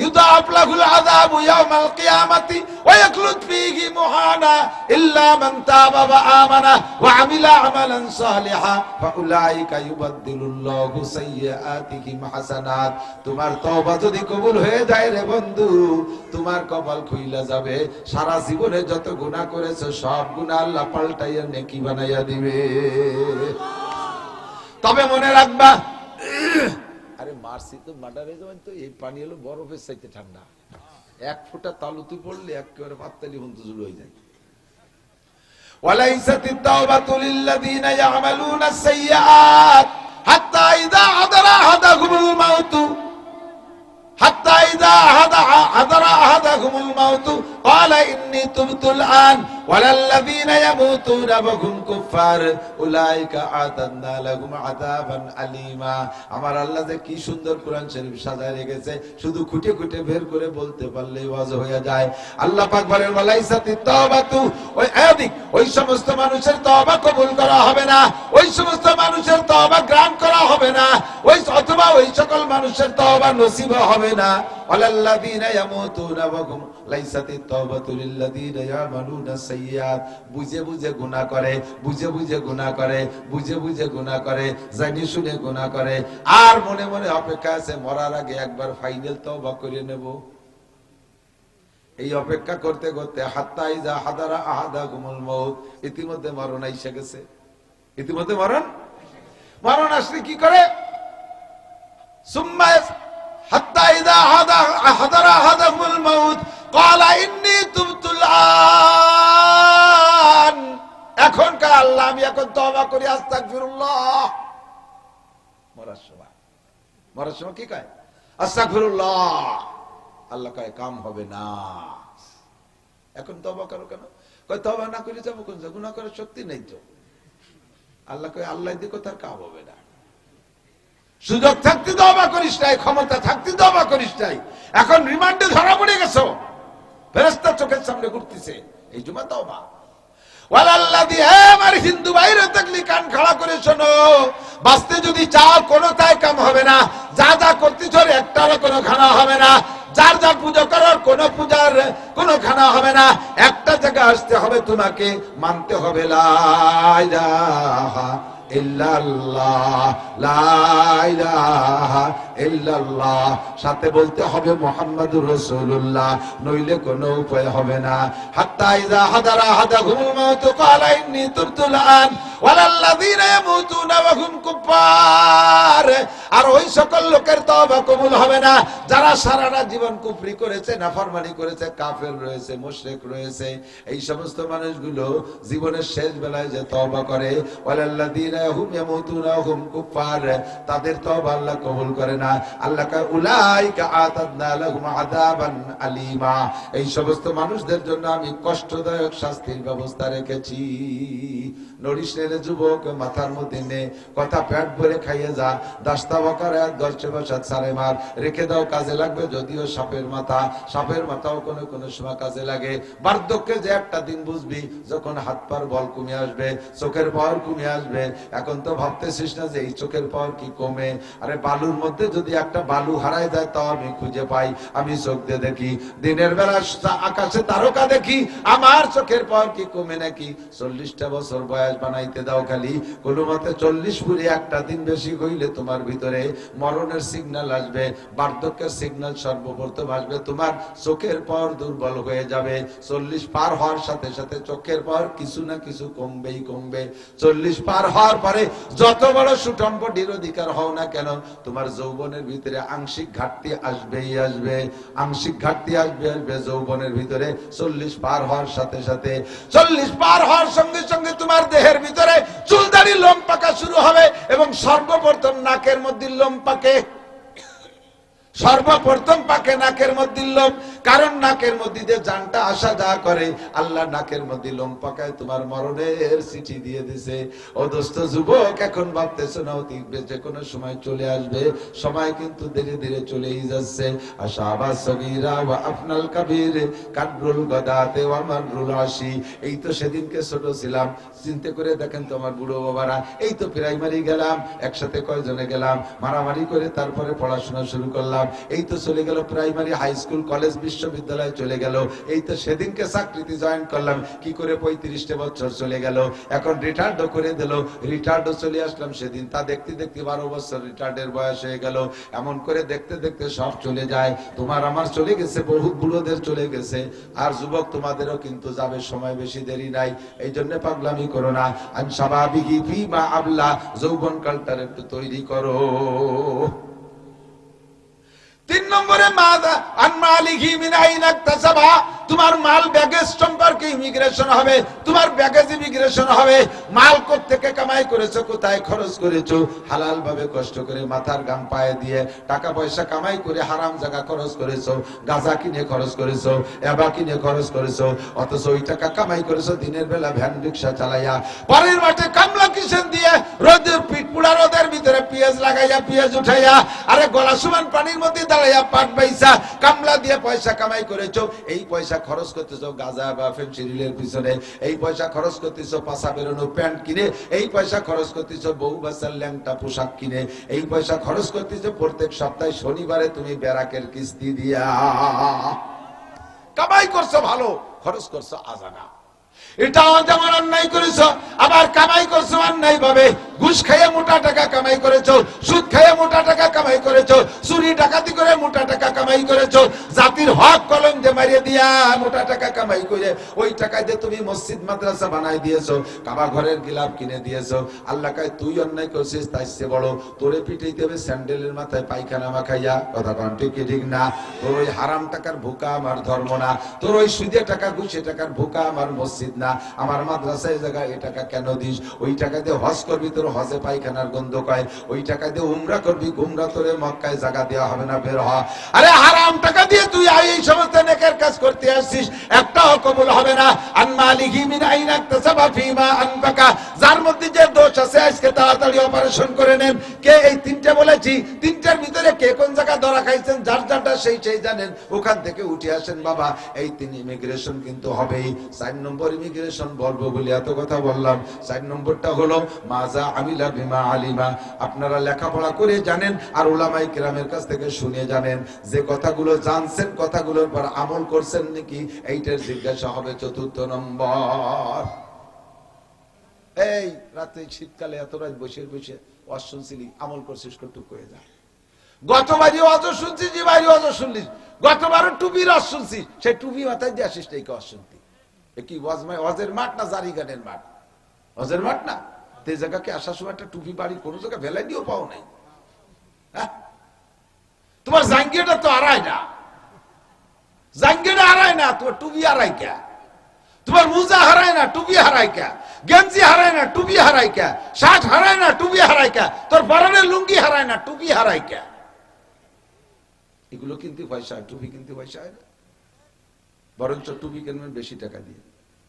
يضاعف له العذاب يوم القيامة ويخلد فيه مهانا إلا من تاب وآمن وعمل عملا صالحا فأولئك يبدل الله سيئاتهم حسنات। তোমার তওবা যদি কবুল হয়ে যায় রে বন্ধু, তোমার কপাল খুইলা যাবে। সারা জীবনে যত গুনাহ করেছো সব গুনাহ আল্লাহ পাল্টাইয়া নেকি বানাইয়া দিবে। তবে মনে রাখবা, আরে মারছি তো মার্ডারে যাবেন তো, এই পানি হলো বরফের চাইতে ঠান্ডা। এক ফোঁটা তালুতে পড়লে একেবারে পাততালি বন্ধু শুরু হয়ে যায়। ওয়ালাইসাতিত তাওবাতু লিল্লাযিনা ইয়ামালুনা সাইয়্যাত হাত্তা ইযা হাদারা আহাদাহুমুল মাউত হাত্তা ইযা হাদারা আহাদাহুমুল মাউত ক্বালা ইন্নী তুবতুল আন ওয়ালাল্লাযিনা ইয়ামুতুনা ওয়া হুম কুফার উলাইকা আতাদনা লাহুম আযাবান আলীমা। আমার আল্লাহ যে কি সুন্দর কোরআন শরীফ সাজায় রেখেছে, শুধু খুঁটে খুঁটে বের করে বলতে পারলেই ওয়াজ হয়ে যায়। আল্লাহ পাক বলেন ওয়ালাইসাতিত তাওবাতু, ওই সমস্ত মানুষের তওবা কবুল করা হবে না, ওই সমস্ত মানুষের তওবা গ্রহণ করা হবে না, অথবা ওই সকল মানুষের তওবা নসিব হবে না। ওয়ালাল্লাযিনা ইয়ামুতুনা ওয়া হুম লাইসাতিত তাওবাতু লিল্লাযিনা ইয়ামালুনা সাইয়্যাত। বুঝে বুঝে গুনাহ করে, বুঝে বুঝে গুনাহ করে, বুঝে বুঝে গুনাহ করে, জানি শুনে গুনাহ করে, আর মনে মনে অপেক্ষা আছে মরার আগে একবার ফাইনাল তওবা করে নেব। এই অপেক্ষা করতে করতে হাত্তা ইযা হাদারা আহাদাকুমুল মাউত, ইতিমধ্যে মরণ এসে গেছে। ইতিমধ্যে মরণ আসলে কি করে? সুম্মা হাত্তা ইযা হাদারা আহাদাকুমুল মাউত ক্বালা ইন্নী তুবতুল আন, এখন কা আল্লাহ আমি এখন তওবা করি, আস্তাগফিরুল্লাহ। মরার সময় কি কয়? আস্তাগফিরুল্লাহ। আল্লাহ কয় কাম হবে না, এখন তওবা করো কেন? কয় তওবা না করে যাবো কোন, গুনাহ করার শক্তি নেই তো। আল্লাহ কয় আল্লাহ দিকে তার কাম হবে না। সুযোগ থাকতে তওবা করিস নাই, ক্ষমতা থাকতে তওবা করিস নাই, এখন রিমান্ডে ধরা পড়ে গেছো, ফেরেশতা চোখের সামনে ঘুরতেছে, এই জন্য তওবা। ওয়ালাল্লাযী, হে আমার হিন্দু বাইরে থাকলে কান খাড়া করে শোনো, বাঁচতে যদি চাও কোনো তাই কাম হবে না, যা যা করতেছ একটারও কোনো খানা হবে না, যার যার পূজা করার কোন পূজার কোন খানা হবে না। একটা জায়গায় আসতে হবে, তোমাকে মানতে হবে লা ইলাহা ইল্লাল্লাহ, লা ইলাহা ইল্লাল্লাহ, সাথে বলতে হবে মুহাম্মাদুর রাসূলুল্লাহ, নইলে কোনো উপায় হবে না। হাত্তা ইযা হাদারা আহাদাহুমুল মাউত ক্বালা ইন্নী তুবতুল আন ওয়ালাল্লাযিনা ইয়ামুতুনা ওয়া হুম কুফার। আর ওই সকল লোকের তওবা কবুল হবে না যারা সারাটা জীবন কুফরি করেছে, নাফরমানি করেছে, কাফের রয়েছে, মুশরিক রয়েছে। এই সমস্ত মানুষগুলো জীবনের শেষ বেলায় যে তওবা করে, ওয়ালাল্লাযিনা হুম ইয়ামুতুনা ওয়া হুম কুফার, তাদের তওবা আল্লাহ কবুল করে না। আল্লাহ কয় উলাইকা আতাদনা লাহুম আযাবান আলীমা, এই সমস্ত মানুষদের জন্য আমি কষ্টদায়ক শাস্তির ব্যবস্থা রেখেছি। নড়িস রে যুবক, মাথার মধ্যে নে, কথা পেট ভরে খাইয়ে যা, দাস্তা বকারে 10 বছর সারে মার রেখে দাও, কাজে লাগবে। যদিও সাপের মাথাও কোনো কোনো সময় কাজে লাগে। বার্ধক্যে যে একটা দিন বুঝবি, যখন হাত পার বল কমে আসবে, চোখের পাওয়ার কমে আসবে। এখন তো ভাবতেছিস না যে এই চোখের পাওয়ার কি কমে? আরে বালুর মধ্যে যদি একটা বালু হারায় যায় তাও আমি খুঁজে পাই, আমি চোখ দিয়ে দেখি। দিনের বেলা আকাশে তারকা দেখি, আমার চোখের পাওয়ার কি কমে নাকি? 40টা বছর বয়স বানাইতে দাও খালি, কোনো মতে 40 পুরে একটা দিন বেশি হইলে তোমার ভিতরে মরণের সিগন্যাল আসবে, বার্ধক্যের সিগন্যাল সর্বপ্রথম আসবে, তোমার চোখের পাওয়ার দুর্বল হয়ে যাবে। 40 পার হওয়ার সাথে সাথে চোখের পাওয়ার কিছু না কিছু কমবেই কমবে। 40 পার হওয়ার পরে যত বড় সুঠম্পটির অধিকার হও না কেন, তোমার যৌবনের ভিতরে আংশিক ঘাটতি আসবেই আসবে, আংশিক ঘাটতি আসবে যৌবনের ভিতরে। 40 পার হওয়ার সাথে সাথে, 40 পার হওয়ার সঙ্গে সঙ্গে তোমার দেহের ভিতরে চুলদাড়ি লোম পাকা শুরু হবে এবং সর্বপ্রথম নাকের মধ্যে লোম পাকে, সর্বপ্রথম পাকে নাকের মধ্যে লোম। কারণ নাকের মধ্যে দিয়ে জানটা আসা যা করে, আল্লাহ নাকের মধ্যে লোম পাকায় তোমার মরণের চিঠি দিয়ে দিছে। ও দোস্ত যুবক, এখন ভাবতেছো না অতি যে কোনো সময় চলে আসবে, সময় কিন্তু ধীরে ধীরে চলেই যাচ্ছে। আশাবা সগীরা ওয়া আফনাল কাবীর কাদরুল গদাতে ওয়া মাররুল আশি। এই তো সেদিনকে ছোট ছিলাম, চিন্তা করে দেখেন তো আমার বুড়ো বাবারা, এই তো প্রাইমারি গেলাম, একসাথে কয়জনে গেলাম, মারামারি করে তারপরে পড়াশোনা শুরু করলাম। এই তো চলে গেল প্রাইমারি, হাই স্কুল, কলেজ, বিশ্ববিদ্যালয় চলে গেল। এই তো সেদিনকে চাকরিতে জয়েন করলাম, কি করে 35টা বছর চলে গেল। এখন রিটায়ার্ডও করে দিল, রিটায়ার্ডও চলে আসলাম সেদিন। তা দেখতে দেখতে 12 বছর রিটায়ার্ডের বয়স হয়ে গেল। এমন করে দেখতে দেখতে সব চলে যায়। তোমার আমার চলে গেছে, বহু বুড়োদের চলে গেছে। আর যুবক তোমাদেরও কিন্তু যাবে, সময় বেশি দেরি নাই। এই জন্য পাগলামি করো না। আনসাবাবিহি ফিমা আবলা, যৌবন কালটার একটু তৈরি করো। 3 নম্বরে তোমার মাল ব্যাগেজ সম্পর্কে ইমিগ্রেশন হবে, তোমার ব্যাগেজ ইমিগ্রেশন হবে। মাল কোত্থেকে কামাই করেছো, কোথায় খরচ করেছো, হালাল ভাবে কষ্ট করে মাথার ঘাম পায়ে দিয়ে টাকা পয়সা কামাই করে হারাম জায়গা খরচ করেছো, গাঁজা কিনে খরচ করেছো, এবা কিনে খরচ করেছো। অথচ ওই টাকা কামাই করেছো দিনের বেলা ভ্যান রিক্সা চালাইয়া, পরের মাঠে কামলা কিষেন দিয়ে রোদের পিঠ পুড়া রোদের ভিতরে পেঁয়াজ লাগাইয়া, পেঁয়াজ উঠাইয়া, আরে গলা সমান পানির মধ্যে দাঁড়াইয়া পাট বাইসা কামলা দিয়ে পয়সা কামাই করেছো। এই পয়সা খরচ করতেছো গাঁজা বা ফেন্সিডিলের পিছনে, এই পয়সা খরচ করতেছো পাশা বেরোনো প্যান্ট কিনে, এই পয়সা খরচ করতেছো বউ বাচ্চার ল্যাংটা পোশাক কিনে, এই পয়সা খরচ করতেছো প্রত্যেক সপ্তাহে শনিবারে তুমি ব্যারাকের কিস্তি দিয়া। কামাই করছো ভালো, খরচ করছো আজানা। এটাও যেমন অন্যায় করেছো, আবার কামাই করছো অন্যায় ভাবে। ঘুষ খাইয়ে মোটা টাকা কামাই করেছো, সুদ খাইয়ে মোটা টাকা কামাই করেছো, চুরি ডাকাতি করে মোটা টাকা কামাই করেছো, জাতির হক কলম দিয়ে মারিয়ে দিয়া মোটা টাকা কামাই করে ওই টাকা দিয়ে তুমি মসজিদ মাদ্রাসা বানাই দিয়েছো, কাবা ঘরের গিলাপ কিনে দিয়েছো। আল্লাহ কয় তুই অন্যায় করছিস তাই সে বড়, তোরে পিটাইতে হবে স্যান্ডেলের মাথায় পায়খানা মাখাইয়া। কথা কন ঠিক কি ঠিক না? তোর ওই হারাম টাকার ভুকা আমার ধর্ম না, তোর ওই সুদে টাকা ঘুষে টাকার ভুকা আমার মসজিদ না, আমার মাদ্রাসায় জায়গায় এই টাকা কেন দিস? ওই টাকা দিয়ে হজ করবি, তোর হজে পায়খানার গন্ধ কয়। ওই টাকা দিয়ে উমরা করবি, উমরা তোরে মক্কায় জায়গা দেওয়া হবে না, বের হ। আরে হারাম টাকা দিয়ে তুই এই সমস্ত নেকের কাজ করতে আসছিস, একটাও কবুল হবে না। আন মালিহি মিন আইনা ইকতাসাবা ফিমা আনফাকা, যার মধ্যে যে দোষ আছে আজকে তাড়াতাড়ি অপারেশন করে নেন। কে এই 3টে বলেছি, 3টার ভিতরে কে কোন জায়গা ধরা খাইছেন, যার যারটা সেই জানেন, ওখান থেকে উঠে আসেন বাবা। এই 3 ইমিগ্রেশন কিন্তু হবেই। 4 নম্বর ইমিগ্রেশন বলবো বলে এত কথা বললাম। 4 নম্বরটা হলো মাজা আমিলা বিমা আলিমা। আপনারা লেখাপড়া করে জানেন আর উলামায়ে কেরামের কাছ থেকে শুনে জানেন, যে কথাগুলো জানছেন কথাগুলোর পর আমল করছেন নাকি, এইটার জিজ্ঞাসা হবে 4 নম্বর। এই রাতে শীতকালে এত রাত বসে বসে ওয়াজ শুনছিলি, আমল করছিস কতটুক করে যা। গতবারই ওয়াজ শুনছিস, যে বাড়ি ওয়াজ শুনলিস, গতবারও টুপির ওয়াজ শুনছিস, সেই টুপি মাথায় দিয়ে আসিস নাই ওয়াজ শুনতি। কি ওয়াজের মাঠ না জারি গানের মাঠ? ওয়াজের মাঠ না? তে জায়গাকে আসার সময় একটা টুপি বাড়ি কোনো জায়গায় ভেলাই দিয়েও পাও নাই। তোমার জাঙ্গিয়াটা তো আড়াই না, জাঙ্গিয়াটা আড়াই না, তোমার টুপি আড়াই কে? তোমার মোজা হারায় না, টুপি হারায় কে? গেঞ্জি হারায় না, টুপি হারায় কে? শার্ট হারায় না, টুপি হারায় কে? তোর পরনের লুঙ্গি হারায় না, টুপি হারায় কে? এগুলো কিন্তু পয়সা, টুপি কিন্তু পয়সা হয় না। বরঞ্চ টুপি কিনবেন বেশি টাকা দিয়ে,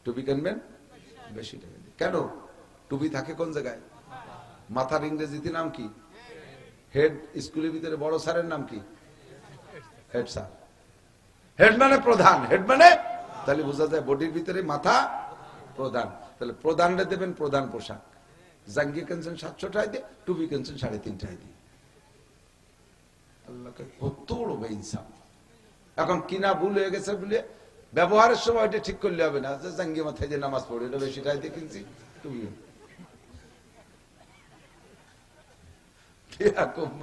টুপি কিনবেন বেশি টাকা দিয়ে। কেন? টুপি থাকে কোন জায়গায়? মাথার ইংরেজিতে নাম কি? হেড। স্কুলের ভিতরে বড় স্যারের নাম কি? Head sir. হেড মানে প্রধান, হেড মানে, তাহলে বোঝা যায় বডির ভিতরে মাথা প্রধান। তাহলে প্রধানরে দেবেন প্রধান পোশাক। জাঙ্গি কিনছেন 700 টাকা দিয়ে, টুপি কিনছেন 3.5 টাকা দিয়ে। আল্লাহকে কত বড় বেইনসাফ। এখন কিনা ভুল হয়ে গেছে বলে ব্যবহারের সময় এটা ঠিক করলে হবে না, যে জাঙ্গি মাথায় যে নামাজ পড়ে এটা বেশি টাকা দিয়ে কিনছি, টুপি।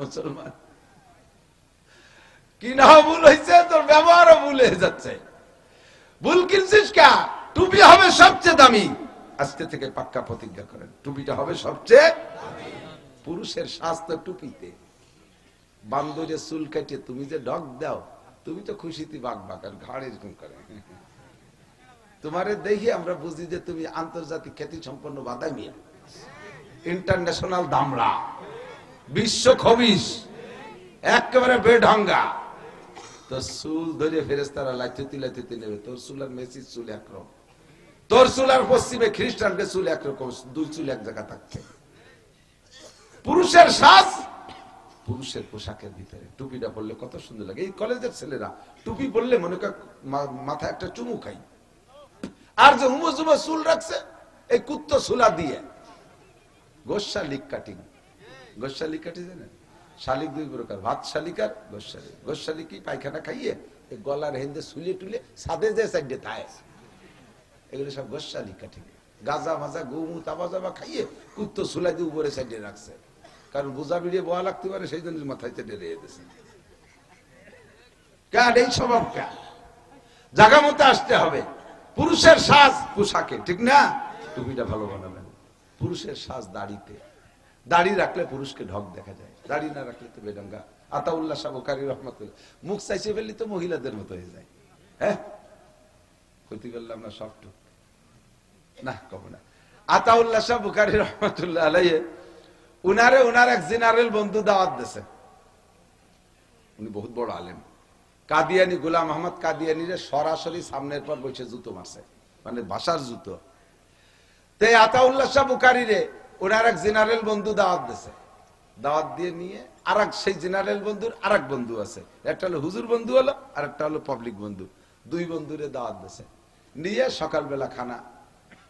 মুসলমান কিনা ভুল হয়েছে, তোর ব্যবহারও ভুল হয়ে যাচ্ছে। ভুল কিনছিস কে? টুপি হবে সবচেয়ে দামি। আজকে থেকে পাক্কা প্রতিজ্ঞা করেন, টুপিটা হবে সবচেয়ে দামি। পুরুষের স্বাস্থ্য টুপিতে। বান্দরে চুল কাটিয়ে তুমি যে ডগ দাও, তুমি তো খুশিতে বাঘ বাঘার ঘাড় এরকম করে। তোমারে দেখি আমরা বুঝি যে তুমি আন্তর্জাতিক খ্যাতি সম্পন্ন বাদামি। ইন্টারন্যাশনাল দামড়া, বিশ্ব খবিস, একেবারে বেঢঙ্গা। তোর চুল ধরে ফেরেশতারা লাইতে লাইতে নেবে। তোর চুল আর মেসির চুল একরকম, তোর চুল আর পশ্চিমে খ্রিস্টানদের চুল একরকম, দুই চুল এক জায়গা থাকছে। পুরুষের সাজ পুরুষের পোশাকের ভিতরে। টুপিটা পরলে কত সুন্দর লাগে। এই কলেজের ছেলেরা টুপি পরলে মনে কর মাথায় একটা চুমু খাই। আর যে উমো জুমো চুল রাখছে এই কুত্ত চুলা দিয়ে, গোস্বালিক কাটিং। গোস্বালিক কাটি জানেন? শালিক দুই প্রকার, ভাত শালিক আর গোস্বালিক। গোস্বালিক কি পায়খানা খাইয়ে এই গলার হেন্দে সুলে টুলে সাদে যে সাইডে থায়, এগুলো সব গোস্বালিক কাটিং। গাজা মাজা গৌমু তাবা জাবা খাইয়ে কুত্ত চুলা দিয়ে উপরে সাইডে রাখছে, কারণ বোঝা বেরিয়ে বোয়া লাগতে পারে, সেই জন্য মাথায় চেটে রেখে দিয়েছে। কার এই স্বভাব? কার জায়গা মতো আসতে হবে। পুরুষের সাজ পোশাকে, ঠিক না? টুপিটা ভালো বানাবেন। পুরুষের সাজ দাড়িতে। দাড়ি রাখলে পুরুষকে ঢক দেখা যায়, দাড়ি না রাখলে তো বেডঙ্গা। আতাউল্লাহ শাহ বুখারী রাহমাতুল্লাহ, মুখ চাইছে ফেললি তো মহিলাদের মতো হয়ে যায়। হ্যাঁ, ক্ষতি করলাম না সবটুক না, কব না। আতাউল্লাহ শাহ বুখারী রাহমাতুল্লাহ আলাইহি উনার এক জেনারেল বন্ধু দাওয়াত দিয়েছে। উনি বহুত বড় আলেম। কাদিয়ানি গোলাম আহমদ কাদিয়ানিরে সরাসরি সামনের পর বসে জুতো মারছে, মানে ভাষার জুতো। তাই আতাউল্লাহ শাহ বুখারীরে ওনার এক জেনারেল বন্ধু দাওয়াত দিয়েছে। দাওয়াত দিয়ে নিয়ে আর এক সেই জেনারেল বন্ধুর আর এক বন্ধু আছে, একটা হলো হুজুর বন্ধু হলো, আর একটা হলো পাবলিক বন্ধু। দুই বন্ধুরে দাওয়াত দিয়েছে। নিয়ে সকালবেলা খানা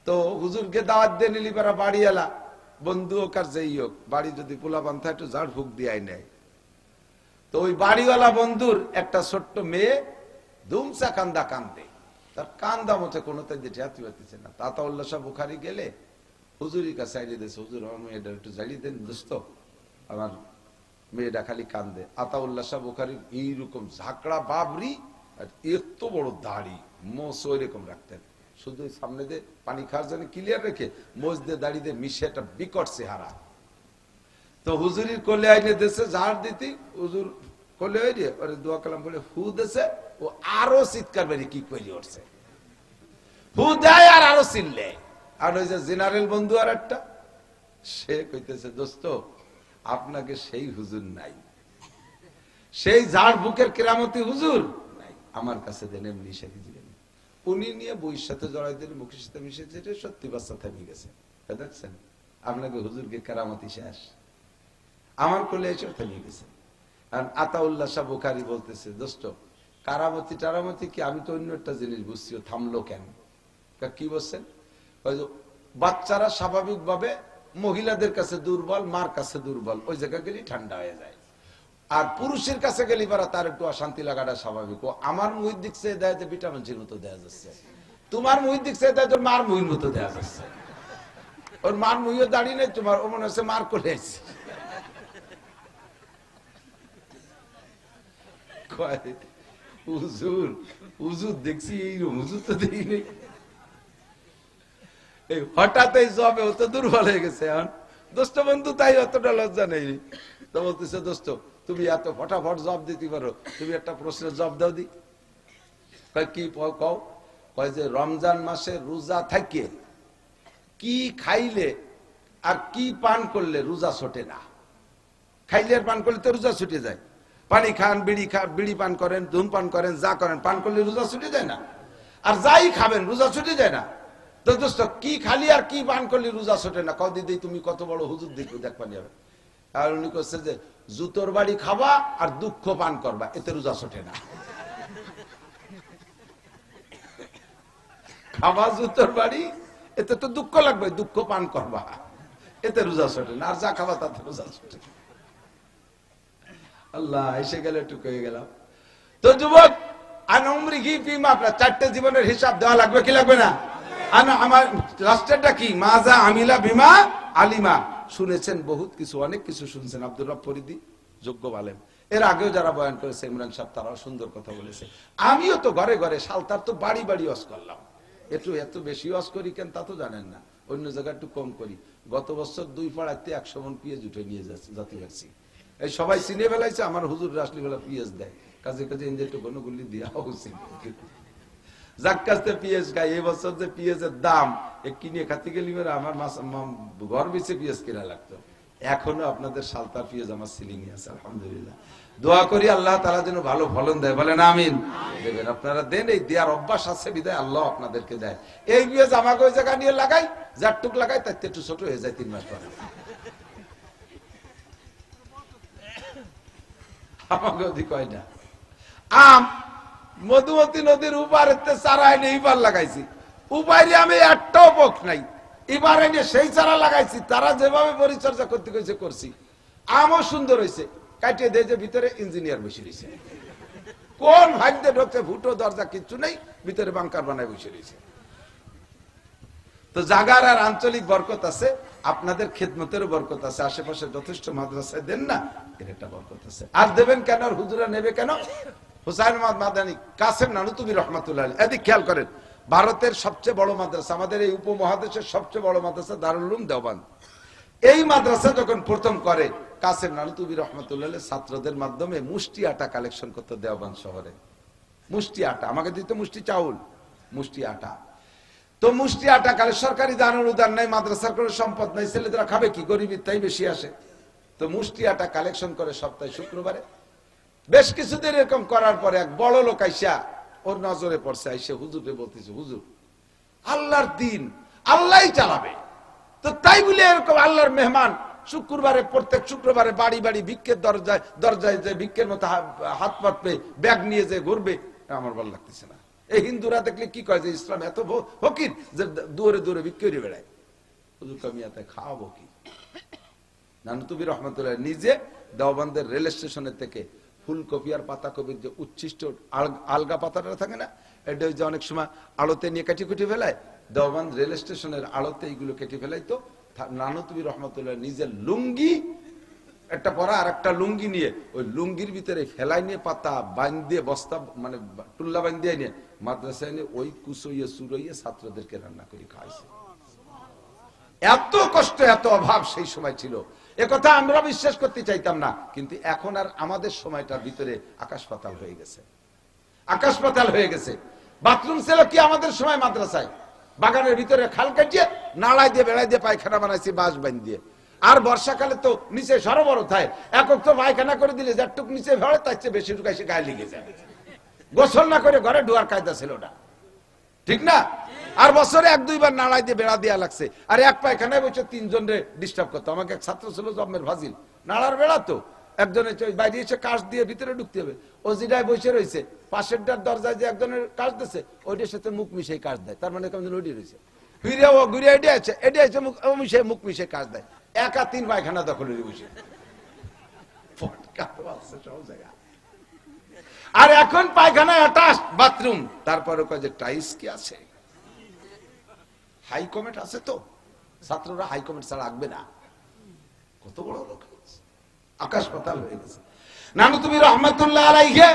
তো হুজুরকে দাওয়াত দিয়ে নিলি পারা বাড়ি এলা, বন্ধু হোক আর যেই হোক, বাড়ি যদি পোলা বান্ধা একটু ঝাড় ফুক দিয়ে নেয়। তো ওই বাড়িওয়ালা বন্ধুর একটা ছোট্ট মেয়ে ধুমসা কান্দা কান্দে, তার কান্দা মতো কোনো তাই যেতে পারতেছে না। আতাউল্লাহ শাহ বুখারী গেলে হুজুরের কাছে আইলে দিয়েছে, হুজুর আমার মেয়েটা একটু জ্বালিয়ে দেন দোস্ত, আমার মেয়েটা খালি কান্দে। আতাউল্লাহ শাহ বুখারী এইরকম ঝাঁকড়া বাবরি আর এত বড় দাড়ি, মোষ ওইরকম রাখতেন, শুধু সামনে দিয়ে পানি খাওয়ার জন্য ক্লিয়ার রেখে মোষ দিয়ে দাড়ি দিয়ে মিশে একটা বিকট চেহারা। তো হুজুরির কোলে আইলে দেশে ঝাড় দিতি, হুজুর কোলে আইলে ওরে দোয়া কালাম বলে হু দেশে, ও আরো চিৎকার বেরিয়ে কি করে উঠছে, হু দেয় আর আরো চিল্লে। আর ওই যে জেনারেল বন্ধু আর একটা, সে কইতেছে দোস্ত আপনাকে সেই হুজুর নাই, সেই ঝাড় বুকের কেরামতি হুজুর নাই, আমার কাছে দেন এমনি শেখে দিলেন। উনি নিয়ে বইয়ের সাথে জড়াই দিলে, মুখের সাথে মিশেছে, সত্যি বাচ্চা থেমে গেছে। দেখছেন আপনাকে হুজুরকে কেরামতি শেষ, আমার কোলে এসে থেমে গেছে। আর আতাউল্লাহ শাহ বুখারী বলতেছে দোস্ত কারামতি টারামতি কি, আমি তো অন্য একটা জিনিস বুঝছি, থামলো কেন? কি বলছেন? বাচ্চারা স্বাভাবিক ভাবে মহিলাদের কাছে দুর্বল, মার কাছে দুর্বল, ওই জায়গা গেলে ঠান্ডা হয়ে যায়। আর পুরুষের কাছে গেলে পারা তার একটু অশান্তি লাগাটা স্বাভাবিক। ও আমার মুহির দিক চেয়ে দেয় যে ভিটামিন সির মতো দেয়া যাচ্ছে, তোমার মুহির দিক চেয়ে দেয় তোর মার মুহির মতো দেয়া যাচ্ছে। ওর মার মুহিও দাঁড়িয়ে নেই, তোমার ও মনে হচ্ছে মার করে আসছে। হুজুর হুজুর দেখছি এইরকম, হুজুর তো দেখি নেই। হঠাৎ এই জবে ও তো দুর্বল হয়ে গেছে। এখন দোস্ত বন্ধু তাই অতটা লজ্জা নেই। তো বলতেছে দোস্ত তুমি এত ফটাফট জব দিতে পারো, তুমি একটা প্রশ্নের জব দাও দি। কি কও? কয় যে রমজান মাসে রোজা থাকে কি খাইলে আর কি পান করলে রোজা ছোটে না? খাইলে আর পান করলে তো রোজা ছুটে যায়। পানি খান, বিড়ি পান করেন, ধূমপান করেন, যা করেন, পান করলে রোজা ছুটে যায় না? আর যাই খাবেন রোজা ছুটে যায় না? তো দোস্ত কি খালি আর কি পান করলে রোজা ছোটে না? কও দিদি তুমি কত বড় হুজুর দেখবা যাবে। আর উনি করছে যে জুতোর বাড়ি খাবা আর দুঃখ পান করবা, এতে রোজা ছোটে না। খাবা জুতোর বাড়ি, এতে তো দুঃখ লাগবে, দুঃখ পান করবা, এতে রোজা ছোটে না। আর যা খাবা তাতে রোজা ছোটে। আল্লাহ এসে গেলে একটু হয়ে গেলাম। তো যুবক আপনার চারটে জীবনের হিসাব দেওয়া লাগবে কি লাগবে না? আমার রাষ্ট্রটা কি? মাজা আমিলা বিমা আলিমা। শুনেছেন বহুত কিছু, অনেক কিছু শুনছেন। আব্দুর রব ফরিদি যোগ্য আলেম, এর আগেও যারা বয়ান করেছে, ইমরান সাহেব, তারাও সুন্দর কথা বলেছে। আমিও তো ঘরে ঘরে সালতার তো বাড়ি বাড়ি ওয়াজ করলাম। এত বেশি ওয়াজ করি কেন তা তো জানেন না, অন্য জায়গায় একটু কম করি। গত বছর 2 পাড়াতে 100 মন পেঁয়াজ উঠে নিয়ে যাতে পারছি। এই সবাই চিনে ফেলাইছে আমার হুজুর রাসলি বেলা পেঁয়াজ দেয়, কাজে কাজে একটু গণগুলি দেওয়া উচিত। যার কাছে পিএস খাই, এই বছর যে পিএসের দাম কিনে খাতে গেলি আমার ঘর বেঁচে পিএস কিনা লাগতো। এখনো আপনাদের সালতার পিএস আমার সিলিং এ আছে, আলহামদুলিল্লাহ। দোয়া করি আল্লাহ তাআলা যেন ভালো ফলন দেয়, বলেন আমিন। দেবেন, আপনারা দেন, এই দেওয়ার অভ্যাস আছে বিদায় আল্লাহ আপনাদেরকে দেয়। এই পিএস আমাকে ওই জায়গা নিয়ে লাগাই, যারটুক লাগাই তার একটু ছোট হয়ে যায় 3 মাস পরে। আমাকে অধিক হয় না। আম মধুমতি নদীর উপারে চারা এনে এবার লাগাইছি, উপায় আমি একটাও পক নাই, এবার এনে সেই চারা লাগাইছি, তারা যেভাবে পরিচর্যা করতে গেছে করছি, আমও সুন্দর হয়েছে। কাটিয়ে দিয়ে যে ভিতরে ইঞ্জিনিয়ার বসে রয়েছে, কোন ভাগ্যে ঢোকছে, ফুটো দরজা কিচ্ছু নেই, ভিতরে বাংকার বানায় বসে রয়েছে। তো জাগার আর আঞ্চলিক বরকত আছে, আপনাদের খেদমতেরও বরকত আছে, আশেপাশে যথেষ্ট মাদ্রাসায় দেন না, এর একটা বরকত আছে। আর দেবেন কেন, আর হুজুরা নেবে কেন? হুসাইন মাদানী কাসেম নানুতুবি রহমাতুল্লাহ আলাইহি, এদিক খেয়াল করেন, ভারতের সবচেয়ে বড় মাদ্রাসা, আমাদের এই উপমহাদেশের সবচেয়ে বড় মাদ্রাসা দারুল উলুম দেওবন্দ। এই মাদ্রাসা যখন প্রথম করে কাসেম নানুতুবি রহমাতুল্লাহ আলাইহি ছাত্রদের মাধ্যমে মুষ্টি আটা কালেকশন করতে দেওবন্দ শহরে। মুষ্টি আটা আমাকে দিত, মুষ্টি চাউল, মুষ্টি আটা। তো মুষ্টি আটা কালে সরকারি দান অনুদান নাই, মাদ্রাসার কোনো সম্পদ নাই, ছেলেরা খাবে কি, গরিবের তাই বেশি আসে। তো মুষ্টি আটা কালেকশন করে সপ্তাহে শুক্রবারে। বেশ কিছুদিন এরকম করার পরে এক বড় লোক আইসা ওর নজরে পড়ছে, আইসে হুজুরে বলতেছে, হুজুর আল্লাহর দিন আল্লাহই চালাবে, তো তাই বলে এরকম আল্লাহর মেহমান শুক্রবারে, প্রত্যেক শুক্রবারে বাড়ি বাড়ি ভিক্ষের দরজায় দরজায় যে ভিক্ষের মতো হাত পাতবে, ব্যাগ নিয়ে যে ঘুরবে, আমার ভালো লাগতেছে না। এই হিন্দুরা দেখলে কি কয় যে ইসলাম এত ফকির যে দূরে দূরে বিক্রি বেড়ায়। হুজুর কামিয়াতে খাওয়াবো কি? নানুতুবি রহমাতুল্লাহ নিজে দেওবন্দের রেল স্টেশনের থেকে ফুলকপি আর পাতাকপির যে উচ্ছিষ্ট আলগা পাতাটা থাকে না, এটা যে অনেক সময় আড়তে নিয়ে কেটে কুটি ফেলায়, দেওবন্দ রেল স্টেশনের আড়তে এইগুলো কেটে ফেলাই। তো নানুতুবি রহমাতুল্লাহ নিজের লুঙ্গি একটা পরা আর একটা লুঙ্গি নিয়ে ওই লুঙ্গির ভিতরে ফেলাই নিয়ে পাতা বাঁধিয়ে বস্তা মানে টুল্লা বাঁধিয়ে নিয়ে মাদ্রাসায় নিয়ে ওই কুচইয়ে চুরইয়ে ছাত্রদেরকে রান্না করে খাওয়াইছে। এত কষ্ট, এত অভাব সেই সময় ছিল, একথা আমরা বিশ্বাস করতে চাইতাম না। কিন্তু এখন আর আমাদের সময়টার ভিতরে আকাশ পাতাল হয়ে গেছে, আকাশ পাতাল হয়ে গেছে। বাথরুম ছিল কি আমাদের সময় মাদ্রাসায়, বাগানের ভিতরে খাল কাটিয়ে নাড়াই দিয়ে বেড়াই দিয়ে পায়খানা বানাইছি বাঁশ বাঁধ দিয়ে। আর বর্ষাকালে তো নিচে সরোবর থাকে, একক তো পায়খানা করে দিলে যারটুক নিচে ভরে তার চেয়ে বেশি ঢুকাইছে গায়ে লেগে যায়। গোসল না করে ঘরে ঢোয়ার কায়দা ছিল না, ঠিক না? আর বছরে 1-2 বার নাড়াই দিয়ে বেড়া দেওয়া লাগছে। আর এক পায়খানায় বসে 3 জনের ডিস্টার্ব করতো। আমাকে এক ছাত্র ছিল জন্মের ফাজিল, নাড়ার বেড়া তো একজনের বাইরে এসে কাজ দিয়ে ভিতরে ঢুকতে হবে, ও যেটাই বসে রয়েছে পাশেরটার দরজায় যে একজনের কাজ দিচ্ছে ওইটার সাথে মুখ মিশে কাজ দেয়, তার মানে কেমন ওইটি রয়েছে ফিরে ও ঘুরে এটি আছে এটি আছে মুখ মিশে কাজ দেয়। একা 3 পায়খানা দখলে বসে। আর এখন পায়খানা অ্যাটাচ বাথরুম, তারপরে কয় যে টাইলস কি আছে, হাই কমেন্ট আছে, তো ছাত্ররা হাই কমেন্ট ছাড়া রাখবে না। কত বড় লোক, আকাশ পাতাল হয়ে গেছে। নানুতুবি রহমাতুল্লাহ আলাইহি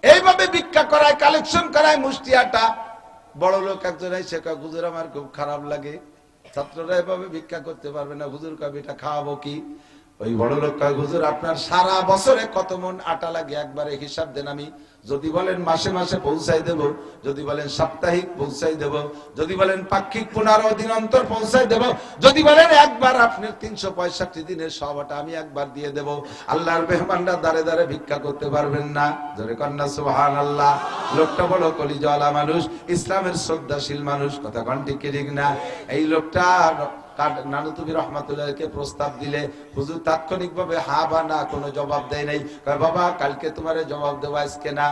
এইভাবে ভিক্ষা করায়, কালেকশন করায় মুষ্টি আটা। বড় লোক একজন এসে কয়, হুজুর আমার খুব খারাপ লাগে, ছাত্ররা এভাবে ভিক্ষা করতে পারবে না, হুজুর কয় এটা খাওয়াবো কি? ওই বড় লোক কয়, হুজুর আপনার সারা বছরে কত মন আটা লাগে একবারে হিসাব দেন, আমি যদি বলেন মাসে মাসে পৌঁছাই দেব, যদি বলেন সাপ্তাহিক পৌঁছাই দেব, যদি বলেন পাক্ষিক 15 দিন অন্তর পৌঁছাই দেব, যদি বলেন একবার আপনার 365 দিনের সব আটা আমি একবার দিয়ে দেব। আল্লাহর মেহমানরা দাঁড়ে দাঁড়ে ভিক্ষা করতে পারবেন না, জোরে কন্যা সুবহানাল্লাহ। লোকটা বড় কলিজাওয়ালা মানুষ, ইসলামের শ্রদ্ধাশীল মানুষ, কথা কোন ঠিক না? এই লোকটা নানুতুবি রহমাতুল্লাহকে প্রস্তাব দিলে হুজুর তাৎক্ষণিক ভাবে হা বা না কোনো জবাব দেয় নাই। কয় বাবা কালকে তোমারে জবাব দেবো, আজকে না।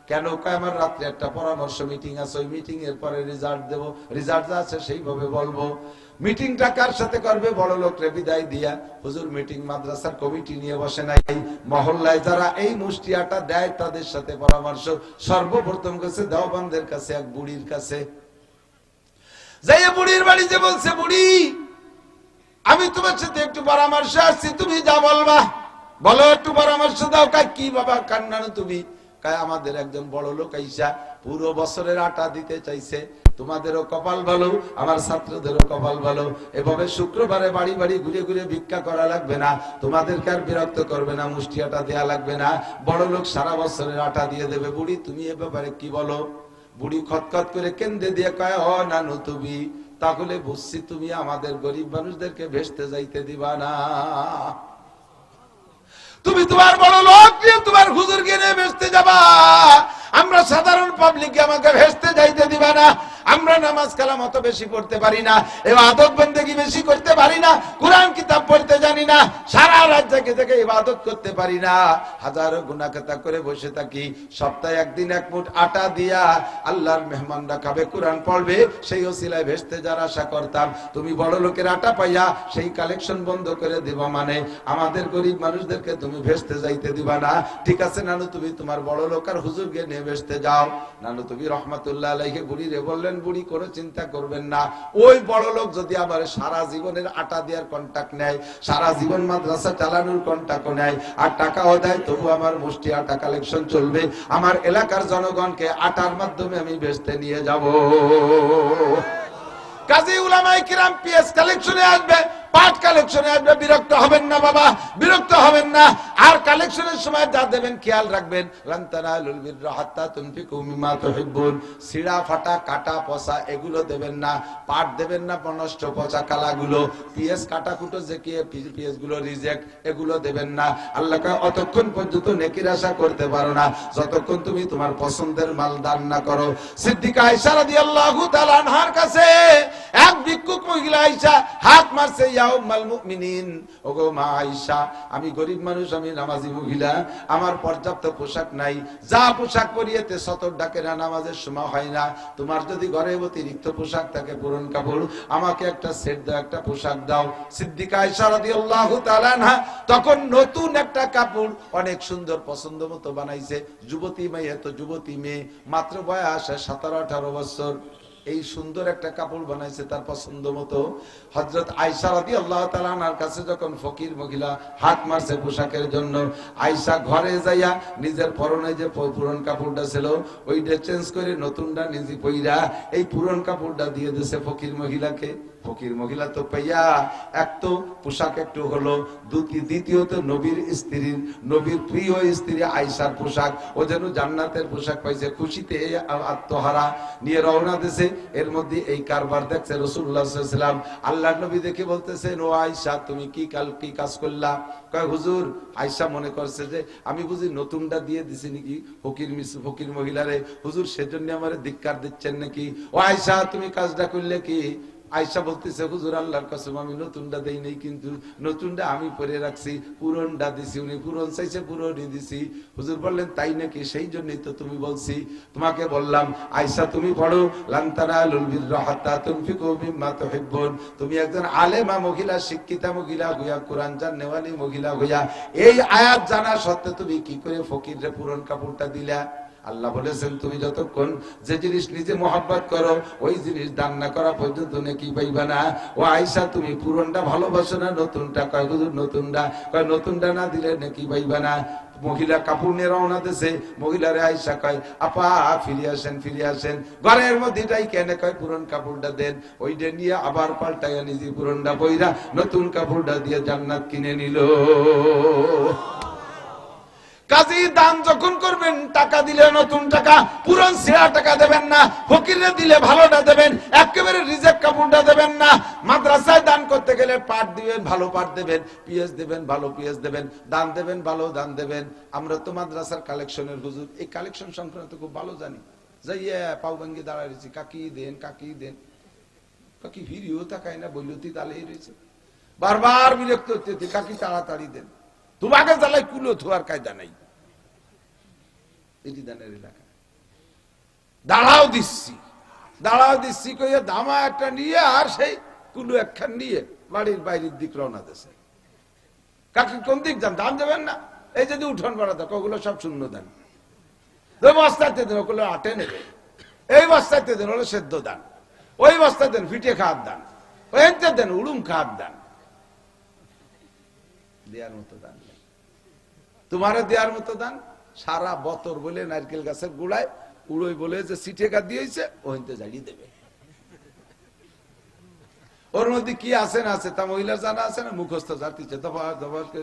কেন? কয় আমার রাত্রে একটা পরামর্শ মিটিং আছে, ওই মিটিং এর পরে রেজাল্ট দেবো, রেজাল্ট যা আছে সেইভাবে বলবো। মিটিংটা কার সাথে করবে? বড় লোকরে বিদায় দিয়া হুজুর মিটিং মাদ্রাসার কমিটি নিয়ে বসে নাই, মহল্লায় যারা এই মুষ্টি আটা দেয় তাদের সাথে পরামর্শ। সর্বপ্রথম গেছে দেওবন্দের কাছে, এক বুড়ির কাছে যাইয়া বুড়ির বাড়ি যে বলছে, বুড়ি আমি তোমার সাথে একটু পরামর্শ আসছি, তুমি যা বলবা বলো, একটু পরামর্শ দাও। কাই কি বাবা কান্নানো তুমি? কাই আমাদের একজন বড় লোক আইসা পুরো বছরের আটা দিতে চাইছে, তোমাদেরও কপাল ভালো, আমার ছাত্রদেরও কপাল ভালো। এভাবে শুক্রবারে বাড়ি বাড়ি ঘুরে ঘুরে ভিক্ষা করা লাগবে না, তোমাদেরকে আর বিরক্ত করবে না, মুষ্টি আটা দেয়া লাগবে না, বড় লোক সারা বছরের আটা দিয়ে দেবে। বুড়ি তুমি এ ব্যাপারে কি বলো? বুড়ি খতখত করে কেন্দে দিয়ে কয়, ও নানু তুমি, তাহলে বুঝছি তুমি আমাদের গরিব মানুষদেরকে ভেস্তে যাইতে দিবা না। তুমি তোমার বড় লোক নিয়ে তোমার হুজুরকে নিয়ে ভেস্তে যাবা, আমরা সাধারণ পাবলিক আমাকে ভেস্তে যাইতে দিবা না। আমরা নামাজ কালাম অত বেশি পড়তে পারি না, ইবাদত বন্দেগী বেশি করতে পারি না, কোরআন কিতাব পড়তে জানি না, সারা রাত জেগে জেগে ইবাদত করতে পারি না, হাজারো গুনাহ খাতা করে বসে থাকি। সপ্তাহে একদিন এক মুঠ আটা দিয়া আল্লাহর মেহমানরা খাবে, কোরআন পড়বে, সেই ওসিলায় ভেস্তে যার আশা করতাম। তুমি বড় লোকের আটা পাইয়া সেই কালেকশন বন্ধ করে দিবা, মানে আমাদের গরিব মানুষদেরকে তুমি ভেস্তে যাইতে দিবা না। ঠিক আছে নানু, তুমি তোমার বড় লোক আর হুজুরকে নিয়ে ভেস্তে যাও। নানু তুমি রহমাতুল্লাহ আলাইহি বুড়িরে বললেন, বুড়ি কোনো চিন্তা করবেন না, ওই বড় লোক যদি আমার সারা জীবনের আটা দেওয়ার কন্ট্রাক্ট নেয়, সারা জীবন মাদ্রাসা চালানোর কন্ট্রাক্ট নেয়, আর টাকাও দেয়, তবু আমার মুষ্টি আটা কালেকশন চলবে। আমার এলাকার জনগণকে আটার মাধ্যমে আমি বেচতে নিয়ে যাব। কাজী উলামায়ে কিরাম পিএস কালেকশনে আসবে, পাট কালেকশনে আসবে, বিরক্ত হবেন না বাবা, বিরক্ত হবেন না। আর কালেকশনের সময় যা দেবেন খেয়াল রাখবেন, লান তানালুল বিররা হাত্তা তুনফিকু মিম্মা তুহিব্বুন। ছিঁড়া ফাটা কাটা পচা এগুলো দেবেন না, পাট দেবেন না নষ্ট পচা কালাগুলো, পিএস কাটা কুটো যে কি পিএস গুলো রিজেক্ট, এগুলো দেবেন না। আল্লাহ কয় অতক্ষণ পর্যন্ত নেকির আশা করতে পারো না যতক্ষণ তুমি তোমার পছন্দের মাল দান না করো। সিদ্দিকা আয়েশা রাদিয়াল্লাহু তাআলা আনহার কাছে এক ভিক্ষুক মহিলা আয়েশা হাত মারছে, ইয়া উম্মাল মুমিনিন, ওগো মা আয়েশা, আমি গরিব মানুষ, আমি নামাজি মহিলা, আমার পর্যাপ্ত পোশাক নাই, যা পোশাক পরিয়েতে সতর ডাকে না, নামাজের সময় হয় না, তোমার যদি ঘরে অতিরিক্ত পোশাক থাকে পুরন কাপড়, আমাকে একটা সেট দাও, একটা পোশাক দাও। সিদ্দিকা আয়েশা রাদিয়াল্লাহু তাআলা আনহা তখন নতুন একটা কাপড় অনেক সুন্দর পছন্দ মতো বানাইছে। যুবতী মেয়ে, তো যুবতী মেয়ে, মাত্র বয়স 17-18 বছর, এই সুন্দর একটা কাপড় বানাইছে তার পছন্দ মতো। হযরত আয়েশা রাদিয়াল্লাহু তাআলা আনহার কাছে যখন ফকির মহিলা হাত মারছে পোশাকের জন্য, আয়েশা ঘরে যাইয়া নিজের পরনে যে পুরন কাপড়টা ছিল ওইটা চেঞ্জ করে নতুনটা নিজে পইরা এই পুরন কাপড়টা দিয়ে দিয়েছে ফকির মহিলাকে। ফকির মহিলা তো পাইয়া এক তো পোশাক একটু হলো, দ্বিতীয়ত নবীর স্ত্রীর, নবীর প্রিয় স্ত্রী আয়েশার পোশাক, ও যেন জান্নাতের পোশাক পাইছে, খুশিতে আত্মহারা নিয়ে রওনা দিয়েছে। এর মধ্যে এই কারবার দেখছে রাসূলুল্লাহ সাল্লাল্লাহু আলাইহি ওয়াসাল্লাম। আল্লাহর নবী দেখে বলতেছেন, ও আয়েশা তুমি কি কাজ করলা? কয় হুজুর, আয়েশা মনে করছে যে আমি বুঝি নতুনটা দিয়ে দিছি নাকি ফকির মহিলারে, হুজুর সেজন্য আমারে ধিক্কার দিচ্ছেন নাকি? ও আয়েশা তুমি কাজটা করলে কি? আয়েশা বলতেছে, হুজুর আল্লাহর কসম আমি নতুনটা দেই নাই, কিন্তু নতুনটা আমি পরে রাখছি, পুরনটা দিছি, উনি পুরন চাইছে পুরনই দিছি। হুজুর বললেন, তাই নাকি? সেই জন্যই তো তুমি বলছি, তোমাকে বললাম আয়েশা তুমি পড়ো লান তানালুল বিররা হাত্তা তুনফিকু মিম্মা তুহিব্বুন। তুমি একজন আলেমা মহিলা, শিক্ষিতা মহিলা হইয়া, কোরআন জানেওয়ালি মহিলা হইয়া এই আয়াত জানা সত্ত্বেও তুমি কি করে ফকিররে পুরন কাপড়টা দিলা? আল্লাহ বলেছেন তুমি যতক্ষণ যে জিনিস নিজে মহব্বত করো ওই জিনিস দান না করা পর্যন্ত নেকি পাইবা না। ও আয়েশা তুমি পুরনটা ভালোবাসো না নতুনটা? কয় হুজুর নতুনটা। কয় নতুনটা না দিলে নেকি পাইবা না। মহিলা কাপড় নিয়ে রওনা দিয়েছে, মহিলারে আয়েশা কয়, আপা ফিরে আসেন, ফিরে আসেন। ঘরের মধ্যেটাই কেনে কয় পুরন কাপড়টা দেন, ওইটা নিয়ে আবার পাল্টাইয়া নিজে পুরনটা বইরা নতুন কাপড়টা দিয়ে জান্নাত কিনে নিল। কাজী দান যখন করবেন টাকা দিলে নতুন টাকা, পুরন ছেঁড়া টাকা দেবেন না। ফকিরে দিলে ভালোটা দেবেন, একেবারে রিজেক্ট কাপড়টা দেবেন না। মাদ্রাসায় দান করতে গেলে পাট দিবেন, ভালো পাট দেবেন, পিএস দেবেন, ভালো পিএস দেবেন, দান দেবেন, ভালো দান দেবেন। আমরা তো মাদ্রাসার কালেকশনের হুজুর, এই কালেকশন সংক্রান্ত খুব ভালো জানি। যাইয়া পাও ভাঙ্গি দাঁড়ায় রয়েছি, কাকি দেন, কাকি দেন, কাকি ভিড়িও তাকায় না, বইলতি দাঁড়িয়ে রয়েছে, বারবার বিরক্ত হতে, কাকি তাড়াতাড়ি দেন, তোমাকে জ্বালাই কুলো থোয়ার কায়দা নাই। এটি দানের এলাকা, দাঁড়াও দিচ্ছি কইয়া দামা একটা নিয়ে আর সেই কুলু একখান নিয়ে বাড়ির বাইরের দিক রওনা দিয়েছে। কাকি কোন দিক যান? দান দেবেন না? এই যদি উঠোন বাড়াতে ওগুলো সব শূন্য দেন, বস্তাতে দেন, ওগুলো আটে নেবে, এই বস্তাতে দেন হলো সেদ্ধ দান, ওই বস্তা দেন ফিটে খাওয়ার দান, ওই দেন উড়ুম খাওয়ার দান। দেওয়ার মতো দান নেই তোমারে, দেওয়ার মতো দান সারা বতর বলে নারকেল গাছের গোড়ায় উড়োই বলে যে সিটেকা দিয়েছে ওইতে জ্বালিয়ে দেবে। ওর মধ্যে কি আছে না আছে তা মহিলার জানা আছে না? মুখস্থ জাতিছে,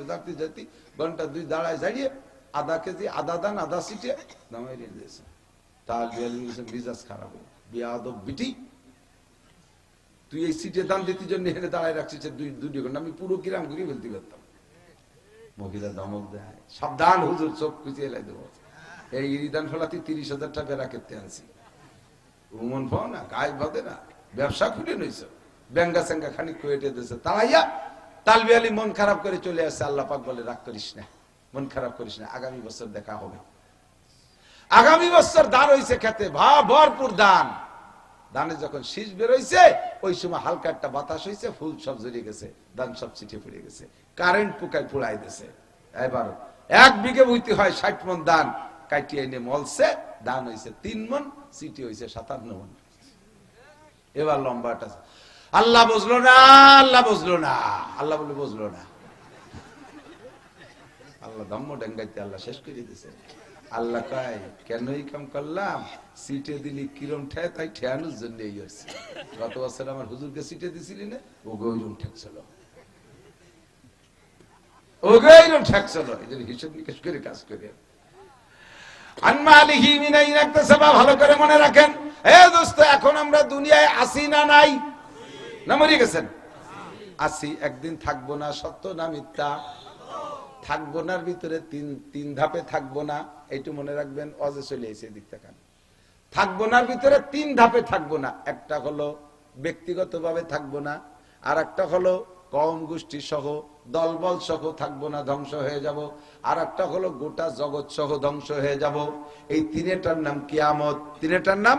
জাতি জাতি ঘন্টা দুই দাঁড়ায় জ্বালিয়ে আধা কেজি আধা দান আধা সিটে দামাই দিয়েছে। তাল বিয়ালি মিজাজ খারাপ, বিয়াদব বিটি, তুই এই সিটে দান দিতে জন্য এখানে দাঁড়ায় রাখছিস দুই ঘন্টা, আমি পুরো কিরাম ঘুরিয়ে ফেলতে পারতাম। মহিলা ধমক দেয়, সাবধান হুজুর, চোখ খুঁজে এলাই দেবো। এই ইরিদান ফলাতে 30,000 টাকা রাখতে আনছি, উমন পাও না, গায়ে বাঁধে না, ব্যবসা খুলে নইছ, ব্যাঙ্গা স্যাঙ্গা খানিক কুয়েটে দিয়েছে, তাড়াইয়া তালবি আলী মন খারাপ করে চলে আসছে। আল্লাহ পাক বলে, রাগ করিস না, মন খারাপ করিস না, আগামী বছর দেখা হবে। আগামী বছর দান হইছে খেতে, ভরপুর দান। দানে যখন শীষ বের হইছে, ওই সময় হালকা একটা বাতাস হইছে, ফুল সব জড়িয়ে গেছে, দান সব ছিটে পড়ে গেছে, কারেন্ট পোকায় পোড়াই দিছে। এবার 1 বিঘে বইতে হয় 60 মন দান, কাটিয়ে এনে মলছে, দান হইছে 3 মন, সিটি হইছে 57 মন। এবার লম্বাটা আল্লাহ বুঝলো না, আল্লাহ বুঝলো না, আল্লাহ বলে বুঝলো না, আল্লাহ ধম্ম ডেঙ্গাইতে আল্লাহ শেষ করে দিছে। আল্লাহ কয়, কেন এই কাম করলাম? সিটে দিলি কিরম ঠেয়, তাই ঠেয়ানোর জন্য এই হচ্ছে। গত বছর আমার হুজুরকে সিটে দিছিলি না, ওগো ওইরকম ঠেকছিল, ওগো ওইরকম ঠেকছিল। এই জন্য হিসেব নিকেশ করে কাজ করে। আনমালিহি মিনাইন একটা সবাব ভালো করে মনে রাখেন। এ দোস্ত, এখন আমরা দুনিয়ায় আসি না নাই? না মরে গেছেন? আসি, একদিন থাকবো না, সত্য না মিথ্যা? থাকবো না ভিতরে তিন ধাপে থাকবো না, এইটু মনে রাখবেন। অজে চলে এসে দিক তাকান, থাকবো না ভিতরে 3 ধাপে থাকবো না। একটা হলো ব্যক্তিগত ভাবে থাকবো না, আর একটা হলো কওম গোষ্ঠী সহ দলবল সহ থাকবো না, ধ্বংস হয়ে যাব। আর একটা হলো গোটা জগৎ সহ ধ্বংস হয়ে যাব। এই 3টার নাম কিয়ামত। 3টার নাম,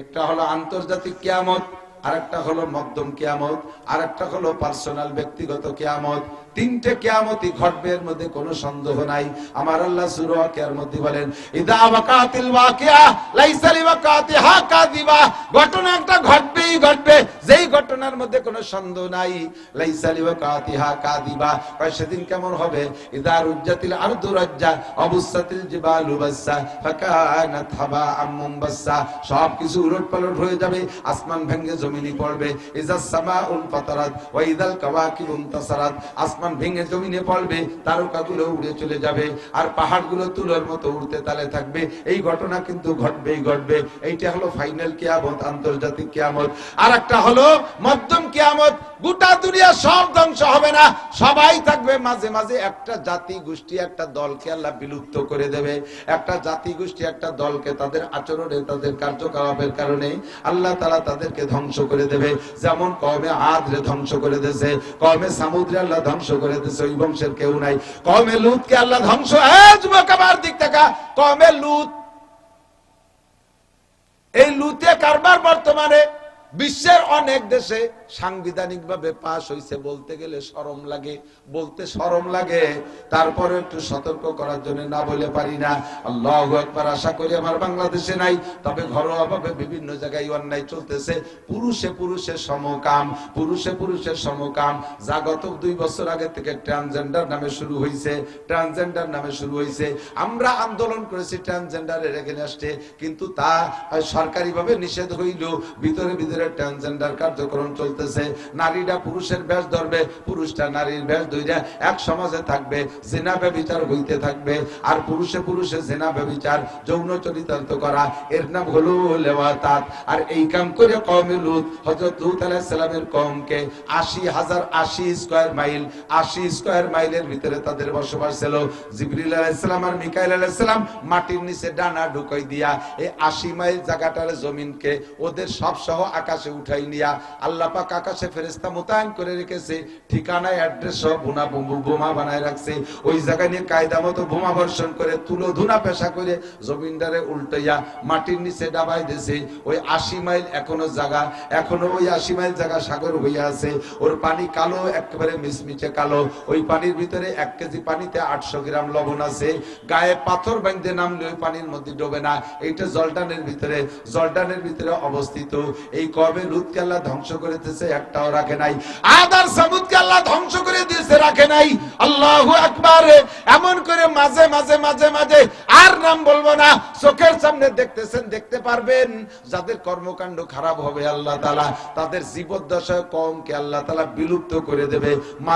একটা হলো আন্তর্জাতিক কিয়ামত, আর একটা হলো মধ্যম কিয়ামত, আর একটা হলো পার্সোনাল ব্যক্তিগত কিয়ামত। 3টে কিয়ামতই ঘটবে, এর মধ্যে কোনো সন্দেহ নাই। আমার আল্লাহ সূরা ওয়াকিয়ার মধ্যে বলেন, ইদা ওয়াকাতিল ওয়াকিয়া লাইসা লিওয়াকাতিহা কাযিবা। ঘটনা একটা ঘটবেই ঘটবে, যেই ঘটনার মধ্যে কোনো সন্দেহ নাই। লাইসা লিওয়াকাতিহা কাযিবা, সেদিন কেমন হবে? ইদা রুজ্জাতিল আরদু রাজ্জা অবুসাতিল জিবালু বাসসা ফাকানাত হাবাআম মুনবাসসা। সব কিছু উলটপালট হয়ে যাবে, আসমান ভেঙে জমিনে পড়বে। ইজাস সামাউন ফাতারাত ওয়া ইদাল কাওয়াকিবু ইনতাসারাত। আসমান ভেঙে জমিনে পড়বে, তারকাগুলো উড়ে চলে যাবে, আর পাহাড়গুলো তুলোর মতো উড়তে তালে থাকবে। এই ঘটনা কিন্তু ঘটবেই ঘটবে। এইটা হলো ফাইনাল কিয়ামত, আন্তর্জাতিক কিয়ামত। আর একটা হলো মধ্যম কিয়ামত। গোটা দুনিয়া সব ধ্বংস হবে না, সবাই থাকবে। মাঝে মাঝে একটা জাতি গোষ্ঠী, একটা দলকে আল্লাহ বিলুপ্ত করে দেবে। একটা জাতি গোষ্ঠী, একটা দলকে তাদের আচরণে, তাদের কার্যকলাপের কারণে আল্লাহ তাআলা তাদেরকে ধ্বংস করে দেবে। যেমন কওমে আদরে ধ্বংস করে দিয়েছে, কওমে সামুদরে আল্লাহ ধ্বংস করে দিয়েছে, ওই বংশের কেউ নাই। কওমে লূতকে আল্লাহ ধ্বংস, যুবক আমার দিক থেকে, কওমে লূত। এই লূতে কারবার বর্তমানে বিশ্বের অনেক দেশে সাংবিধানিক ভাবে পাশ হইছে, বলতে গেলে শরম লাগে, বলতে শরম লাগে। তারপরে একটু সতর্ক করার জন্য না বলে পারি না। আল্লাহু আকবার। আশা করি আমার বাংলাদেশে নাই, তবে ঘরোয়া ভাবে বিভিন্ন জায়গায় অন্যায় চলতেছে। পুরুষে পুরুষের সমকাম, পুরুষে পুরুষের সমকাম, যা গত 2 বছর আগে থেকে ট্রান্সজেন্ডার নামে শুরু হয়েছে, ট্রান্সজেন্ডার নামে শুরু হয়েছে। আমরা আন্দোলন করেছি ট্রান্সজেন্ডারের এগেইনস্টে, কিন্তু তা সরকারি ভাবে নিষেধ হইল। ভিতরে ভিতরে ট্রান্সজেন্ডার কার্যক্রম চলতেছে। নারীরা পুরুষের বেশ ধরবে, পুরুষটা নারীর বেশ ধরে এক সমাজে থাকবে, জিনা ব্যভিচার হইতে থাকবে। আর পুরুষে পুরুষে জিনা ব্যভিচার, যৌন চরিতার্থ করা, এর নাম হলো লেওয়াতাত। আর এই কাম করে কওমে লূত, হযরত লূত আলাইহিস সালামের কওমকে 80 স্কয়ার মাইল, 80 স্কয়ার মাইলের ভিতরে তাদের বসবাস ছিল। জিবরিল আলাইহিস সালাম আর মিকাইল আলাইহিস সালাম মাটির নিচে ডানা ঢুকাই দিয়া এই 80 মাইল জায়গাটার জমিনকে ওদের সব সহ আকাশে উঠাই নিয়া আল্লাহ পাক আকাশে ফেরেশতা মোতায়েন করে রেখেছে। ঠিকানায় অ্যাড্রেস সব বোমা বানায় রাখছে। ওই জায়গায় নিয়ে কায়দা মতো বোমা বর্ষণ করে, তুলো ধুনা পেশা করে জমিনদারে উল্টাইয়া মাটির নিচে ডাবাই দিয়েছে। ওই 80 মাইল এখনো জায়গা, এখনো ওই 80 মাইল জায়গা সাগর হইয়া আছে। ওর পানি কালো, একেবারে মিচমিচে কালো। ওই পানির ভিতরে 1 কেজি পানিতে 800 গ্রাম লবণ আছে। গায়ে পাথর বাঁধতে নামলে ওই পানির মধ্যে ডোবে না। এইটা জর্ডানের ভিতরে অবস্থিত। এই কওমে লূতকে আল্লাহ ধ্বংস করে দিয়েছে, একটাও রাখে নাই। আদ আর সামুদকে আল্লাহ ধ্বংস করে দিয়েছে, রাখে নাই। আল্লাহু আকবার। এমন করে মাঝে মাঝে মাঝে মাঝে, আর নাম বলবো না, চোখের সামনে দেখতেছেন, দেখতে পারবেন, যাদের কর্মকাণ্ড খারাপ হবে আল্লাহ তাআলা তাদের জীবদ্দশায় কওমকে আল্লাহ তাআলা বিলুপ্ত করে দেবে।